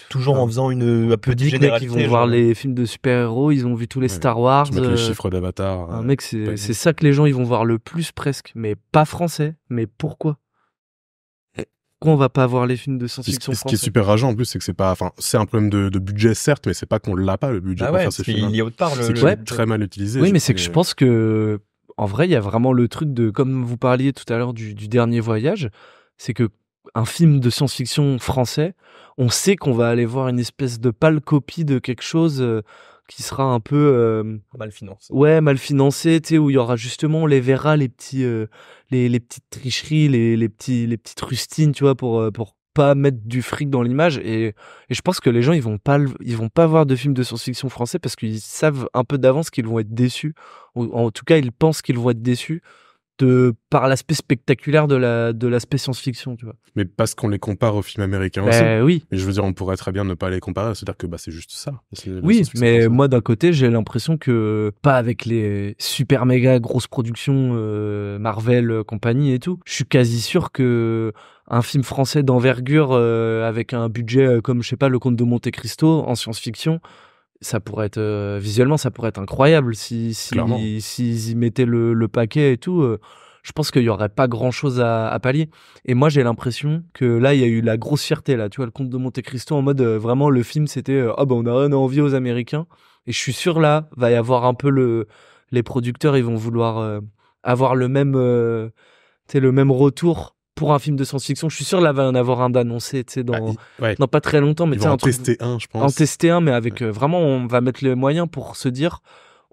Toujours en faisant un peu de généralité. Ils vont voir les films de super-héros, ils ont vu tous les Star Wars. Tu mets les chiffres d'Avatar. Mec, c'est ça que les gens ils vont voir le plus presque. Mais pas français. Mais pourquoi on va pas voir les films de science-fiction français? Ce qui est super rageant en plus, c'est que c'est un problème de budget certes, mais c'est pas qu'on l'a pas le budget pour faire ces films. Il y a autre part c'est très mal utilisé. Oui, mais c'est que je pense que en vrai, il y a vraiment le truc de, comme vous parliez tout à l'heure du dernier voyage, c'est que un film de science-fiction français, on sait qu'on va aller voir une espèce de pâle copie de quelque chose qui sera un peu mal financé. Ouais, mal financé, tu sais, où il y aura justement, on les verra les petits les petites tricheries, les petites rustines, tu vois, pour pas mettre du fric dans l'image. Et je pense que les gens ils vont pas voir de films de science-fiction français parce qu'ils savent un peu d'avance qu'ils vont être déçus. Ou en tout cas, ils pensent qu'ils vont être déçus par l'aspect spectaculaire de l'aspect science-fiction, tu vois. Mais parce qu'on les compare aux films américains aussi. Oui. Mais je veux dire, on pourrait très bien ne pas les comparer, c'est-à-dire que c'est juste ça. Oui, mais moi d'un côté, j'ai l'impression que pas avec les super méga grosses productions Marvel compagnie et tout. Je suis quasi sûr que un film français d'envergure avec un budget comme je sais pas Le Comte de Monte-Cristo en science-fiction, ça pourrait être visuellement ça pourrait être incroyable s'ils y mettaient le paquet et tout. Je pense qu'il y aurait pas grand chose à pallier. Et moi j'ai l'impression que là il y a eu la grosse fierté là, tu vois, Le Comte de Monte-Cristo en mode vraiment le film c'était on a rien à envier aux Américains. Et je suis sûr là va y avoir un peu les producteurs ils vont vouloir avoir le même retour. Pour un film de science-fiction, je suis sûr là va y en avoir un d'annoncé, tu sais, dans pas très longtemps, mais ils vont en tester un, je pense. En tester un, mais avec vraiment, on va mettre les moyens pour se dire,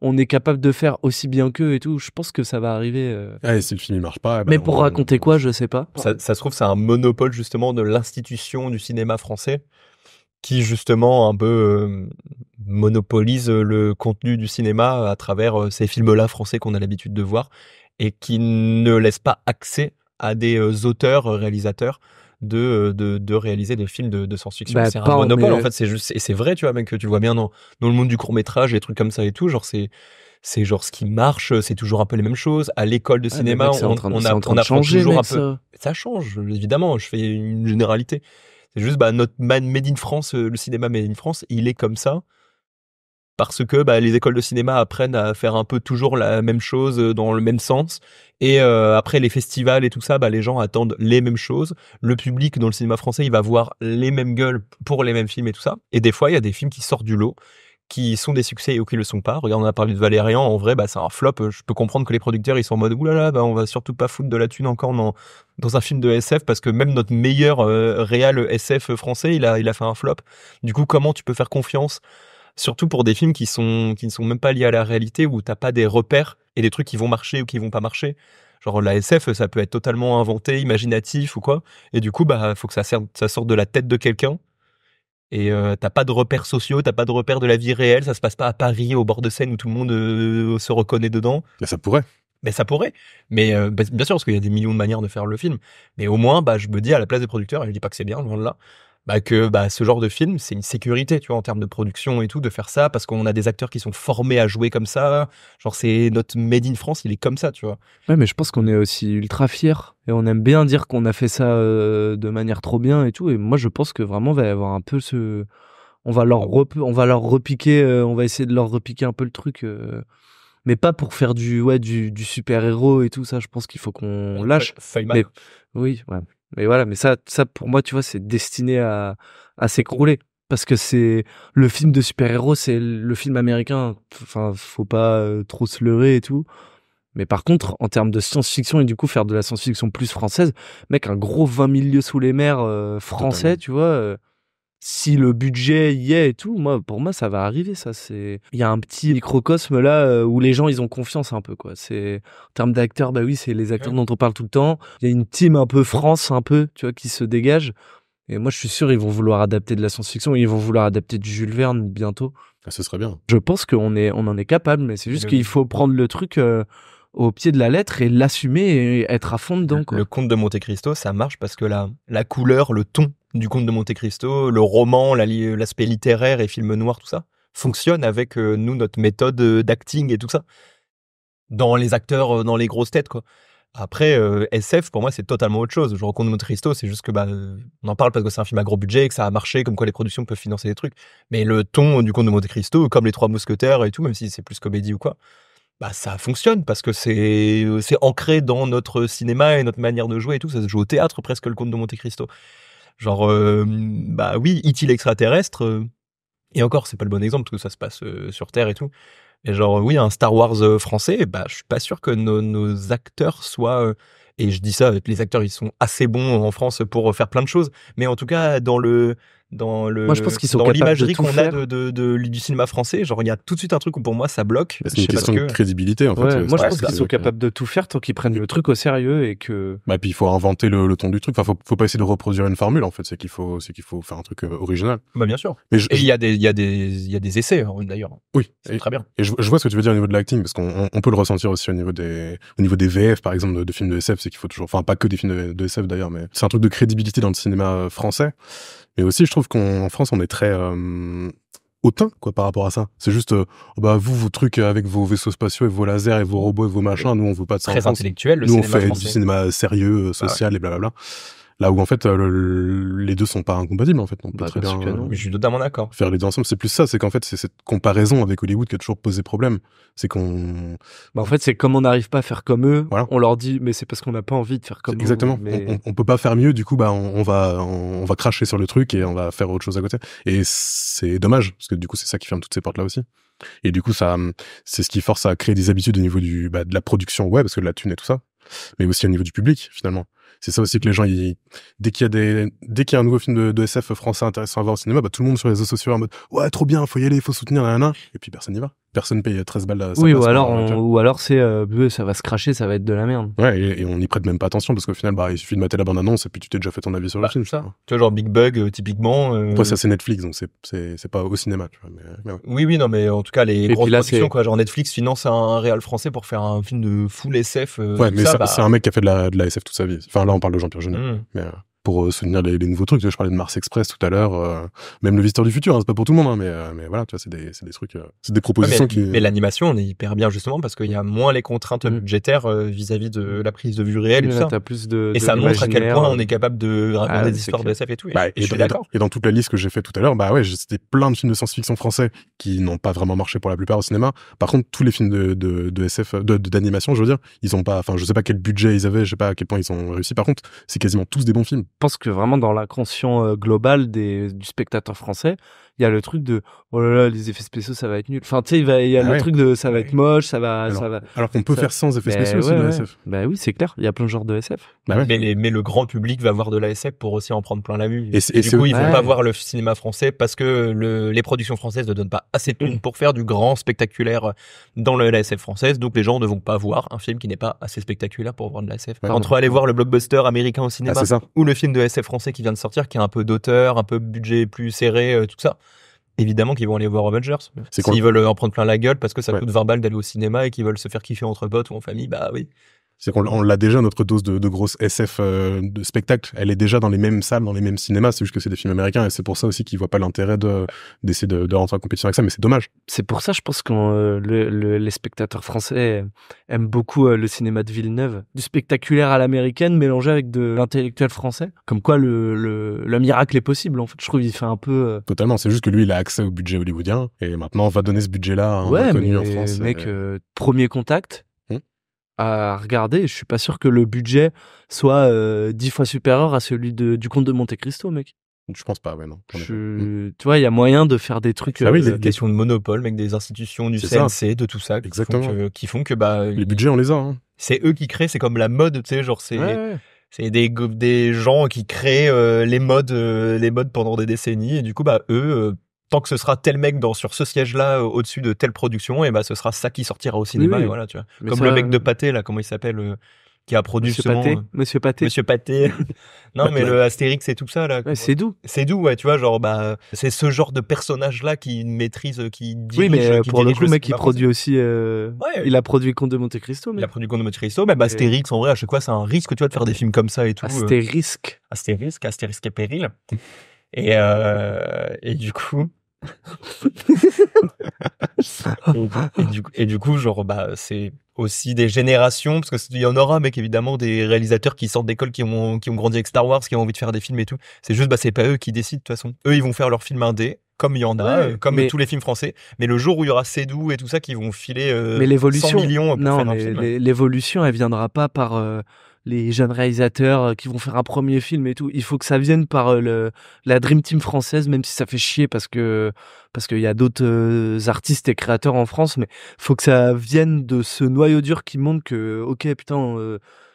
on est capable de faire aussi bien qu'eux et tout. Je pense que ça va arriver. Et si le film il marche pas, mais pour raconter quoi, je sais pas. Ça se trouve, c'est un monopole justement de l'institution du cinéma français qui justement un peu monopolise le contenu du cinéma à travers ces films-là français qu'on a l'habitude de voir et qui ne laisse pas accès à des auteurs, réalisateurs de réaliser des films de science-fiction. C'est un monopole, en fait, c'est juste, et c'est vrai, tu vois, mec, que tu vois bien dans le monde du court-métrage, des trucs comme ça et tout, genre, c'est genre ce qui marche, c'est toujours un peu les mêmes choses. À l'école de cinéma, on apprend toujours un peu. Ça change, évidemment, je fais une généralité. C'est juste, notre Made in France, le cinéma Made in France, il est comme ça. Parce que les écoles de cinéma apprennent à faire un peu toujours la même chose dans le même sens. Et après les festivals et tout ça, les gens attendent les mêmes choses. Le public dans le cinéma français, il va voir les mêmes gueules pour les mêmes films et tout ça. Et des fois, il y a des films qui sortent du lot, qui sont des succès ou qui le sont pas. Regarde, on a parlé de Valérian. En vrai, c'est un flop. Je peux comprendre que les producteurs, ils sont en mode oulala, on va surtout pas foutre de la thune encore dans un film de SF parce que même notre meilleur réal SF français, il a fait un flop. Du coup, comment tu peux faire confiance? Surtout pour des films qui ne sont même pas liés à la réalité, où t'as pas des repères et des trucs qui vont marcher ou qui vont pas marcher. Genre la SF, ça peut être totalement inventé, imaginatif ou quoi. Et du coup, faut que ça sorte de la tête de quelqu'un. Et t'as pas de repères sociaux, t'as pas de repères de la vie réelle. Ça se passe pas à Paris, au bord de Seine, où tout le monde se reconnaît dedans. Mais ça pourrait. Mais ça pourrait. Mais bien sûr, parce qu'il y a des millions de manières de faire le film. Mais au moins, je me dis à la place des producteurs, et je dis pas que c'est bien, loin de là, que ce genre de film, c'est une sécurité, tu vois, en termes de production et tout, de faire ça, parce qu'on a des acteurs qui sont formés à jouer comme ça. Genre, c'est notre Made in France, il est comme ça, tu vois. Ouais, mais je pense qu'on est aussi ultra fiers et on aime bien dire qu'on a fait ça de manière trop bien et tout. Et moi, je pense que vraiment, il va y avoir un peu on va leur repiquer, on va essayer de leur repiquer un peu le truc. Mais pas pour faire du super-héros et tout ça. Je pense qu'il faut qu'on lâche. Mais oui, ouais. Mais voilà, mais ça pour moi, tu vois, c'est destiné à s'écrouler. Parce que c'est le film de super-héros, c'est le film américain. Enfin, faut pas trop se leurrer et tout. Mais par contre, en termes de science-fiction et du coup faire de la science-fiction plus française, mec, un gros 20 000 lieues sous les mers français, tu vois, si le budget y est et tout, pour moi, ça va arriver, ça. Il y a un petit microcosme là où les gens, ils ont confiance un peu, quoi. En termes d'acteurs, bah oui, c'est les acteurs dont on parle tout le temps. Il y a une team un peu France, un peu, tu vois, qui se dégage. Et moi, je suis sûr, ils vont vouloir adapter de la science-fiction, ils vont vouloir adapter du Jules Verne bientôt. Ah, ce serait bien. Je pense on en est capable, mais c'est juste qu'il faut prendre le truc au pied de la lettre et l'assumer et être à fond dedans, quoi. Le Comte de Monte-Cristo, ça marche parce que la couleur, le ton du Comte de Monte-Cristo, le roman, l'aspect littéraire et film noir, tout ça, fonctionne avec nous, notre méthode d'acting et tout ça. Dans les acteurs, dans les grosses têtes, quoi. Après, SF, pour moi, c'est totalement autre chose. Je Comte de Monte-Cristo, c'est juste que on en parle parce que c'est un film à gros budget, que ça a marché, comme quoi les productions peuvent financer des trucs. Mais le ton du Comte de Monte-Cristo, comme les Trois Mousquetaires et tout, même si c'est plus comédie ou quoi, ça fonctionne parce que c'est ancré dans notre cinéma et notre manière de jouer et tout. Ça se joue au théâtre presque, le Comte de Monte-Cristo. Genre, oui, E.T. l'extraterrestre, et encore, c'est pas le bon exemple parce que ça se passe sur Terre et tout. Mais genre, oui, un Star Wars français, je suis pas sûr que nos acteurs soient... et je dis ça, les acteurs, ils sont assez bons en France pour faire plein de choses. Mais en tout cas, Moi, je pense qu'ils sont dans capables l'imagerie de tout qu'on a faire. du cinéma français, genre, il y a tout de suite un truc où pour moi, ça bloque. C'est une question de crédibilité, en fait. Ouais, moi, je pense c'est qu'ils sont capables de tout faire tant qu'ils prennent le truc au sérieux et que... Bah, puis il faut inventer le ton du truc. Enfin, faut pas essayer de reproduire une formule, en fait. C'est qu'il faut faire un truc original. Bah, bien sûr. Mais et il y a des essais, d'ailleurs. Oui. C'est très bien. Et je vois ce que tu veux dire au niveau de l'acting, parce qu'on peut le ressentir aussi au niveau des VF, par exemple, de films de SF, c'est qu'il faut toujours, enfin, pas que des films de SF d'ailleurs, mais c'est un truc de crédibilité dans le cinéma français. Mais aussi, je trouve qu'en France, on est très hautain, quoi, par rapport à ça. C'est juste, vous, vos trucs avec vos vaisseaux spatiaux et vos lasers et vos robots et vos machins, nous, on veut pas de ça. Très intellectuel, le cinéma français. Nous, on fait du cinéma sérieux, social et blablabla. Là où, en fait, les deux sont pas incompatibles, en fait. On peut très bien je suis totalement d'accord. faire les deux ensemble. C'est plus ça, c'est qu'en fait, c'est cette comparaison avec Hollywood qui a toujours posé problème. C'est qu'on... en fait, c'est comme on n'arrive pas à faire comme eux, voilà. On leur dit, mais c'est parce qu'on n'a pas envie de faire comme eux. Exactement. On peut pas faire mieux, du coup, on va cracher sur le truc et on va faire autre chose à côté. Et c'est dommage, parce que du coup, c'est ça qui ferme toutes ces portes-là aussi. Et du coup, c'est ce qui force à créer des habitudes au niveau de la production web, parce que de la thune et tout ça. Mais aussi au niveau du public, finalement. C'est ça aussi que les gens, dès qu'il y a un nouveau film de SF français intéressant à voir au cinéma, tout le monde sur les réseaux sociaux en mode ouais, trop bien, faut y aller, faut soutenir, nanana. Et puis personne n'y va. Personne paye 13 balles. Oui, ou alors c'est ça va se cracher, ça va être de la merde. Ouais, et on n'y prête même pas attention parce qu'au final, il suffit de mater la bande-annonce et puis tu t'es déjà fait ton avis sur le film. Ça. Tu vois, genre Big Bug, typiquement. Après, ça c'est Netflix, donc c'est pas au cinéma, tu vois. Mais ouais. Oui, non, mais en tout cas, les grosses productions, quoi. Genre Netflix finance un réal français pour faire un film de full SF. Ouais, mais c'est un mec qui a fait de la SF toute sa vie. Enfin, là, on parle de Jean-Pierre Jeunet. Mais pour soutenir les nouveaux trucs, tu vois, je parlais de Mars Express tout à l'heure, même le Visiteur du Futur, c'est pas pour tout le monde, mais voilà, tu vois, c'est des trucs, c'est des propositions mais l'animation, on est hyper bien justement parce qu'il y a moins les contraintes budgétaires vis-à-vis de la prise de vue réelle et tout ça. Et ça montre à quel point on est capable de raconter des histoires de SF et tout. Et je suis d'accord. Et dans toute la liste que j'ai fait tout à l'heure, c'était plein de films de science-fiction français qui n'ont pas vraiment marché pour la plupart au cinéma. Par contre, tous les films de SF, d'animation, je veux dire, ils ont pas, enfin, je sais pas quel budget ils avaient, je sais pas à quel point ils ont réussi. Par contre, c'est quasiment tous des bons films. Je pense que vraiment dans l'inconscient global du spectateur français, il y a le truc de oh là là, les effets spéciaux ça va être nul. Enfin, tu sais, il y a le truc de ça va être moche, ça va. Alors qu'on peut faire sans effets spéciaux aussi de la SF. Bah oui, c'est clair. Il y a plein de genres de SF. Mais le grand public va voir de la SF pour aussi en prendre plein la vue. Et du coup, ils vont pas voir le cinéma français parce que les productions françaises ne donnent pas assez de thunes pour faire du grand spectaculaire dans la SF française. Donc les gens ne vont pas voir un film qui n'est pas assez spectaculaire pour voir de la SF. Entre aller voir le blockbuster américain au cinéma ou le film de SF français qui vient de sortir, qui a un peu d'auteur, un peu budget plus serré, tout ça. Évidemment qu'ils vont aller voir Avengers. S'ils veulent en prendre plein la gueule parce que ça coûte 20 balles d'aller au cinéma et qu'ils veulent se faire kiffer entre potes ou en famille, oui. C'est qu'on l'a déjà, notre dose de grosse SF de spectacle. Elle est déjà dans les mêmes salles, dans les mêmes cinémas. C'est juste que c'est des films américains et c'est pour ça aussi qu'ils voient pas l'intérêt d'essayer de rentrer en compétition avec ça. Mais c'est dommage. C'est pour ça, je pense que les spectateurs français aiment beaucoup le cinéma de Villeneuve. Du spectaculaire à l'américaine mélangé avec de l'intellectuel français. Comme quoi le miracle est possible, en fait. Je trouve qu'il fait un peu... Totalement. C'est juste que lui, il a accès au budget hollywoodien. Et maintenant, on va donner ce budget-là à un inconnu en France. Mec, Premier Contact... à regarder, je suis pas sûr que le budget soit 10 fois supérieur à celui du Comte de Monte-Cristo, mec. Je pense pas, non. Tu vois, il y a moyen de faire des trucs... Ah oui, des questions de monopole, mec, des institutions, du CNC, de tout ça. Exactement. Qui font que... les budgets, on les a. C'est eux qui créent, c'est comme la mode, tu sais, genre c'est... C'est des gens qui créent les modes pendant des décennies, et du coup bah eux tant que ce sera tel mec sur ce siège-là au-dessus de telle production, et bah ce sera ça qui sortira au cinéma. Oui. Et voilà, tu vois. Mais Comme ça, le mec de Pathé là, comment il s'appelle, qui a produit Monsieur justement Pathé. Monsieur Pathé. Monsieur Pathé. Non mais le Astérix et tout ça là. Ouais, c'est doux. C'est doux, ouais, tu vois, genre bah c'est ce genre de personnage là qui maîtrise, qui dirige. Oui, mais qui pour le dirige coup, le mec, il cinéma produit français. aussi. Il a produit Comte de Monte Cristo. Il a produit Comte de Monte Cristo, même Astérix, en vrai, à chaque fois, c'est un risque, tu vois, de faire des films comme ça et tout. Astérix Astérix et Péril. Et du coup. et du coup, genre, bah, c'est aussi des générations, parce qu'il y en aura, mec, évidemment, des réalisateurs qui sortent d'école, qui ont grandi avec Star Wars, qui ont envie de faire des films et tout. C'est juste, bah, c'est pas eux qui décident, de toute façon. Eux, ils vont faire leur film indé, comme il y en a, comme tous les films français. Mais le jour où il y aura Cédou et tout ça, qui vont filer 100 millions pour faire un film. L'évolution, elle viendra pas par les jeunes réalisateurs qui vont faire un premier film et tout. Il faut que ça vienne par la Dream Team française, même si ça fait chier parce qu'il y a d'autres artistes et créateurs en France, mais faut que ça vienne de ce noyau dur qui montre que, ok, putain,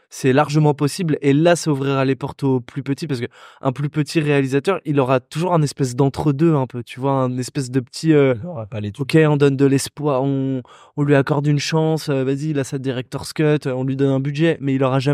c'est largement possible. Et là, ça ouvrira les portes aux plus petits, parce que un plus petit réalisateur, il aura toujours un espèce d'entre-deux, un peu, tu vois, un espèce de petit ok, on donne de l'espoir, on lui accorde une chance, vas-y, il a sa director's cut, on lui donne un budget, mais il aura jamais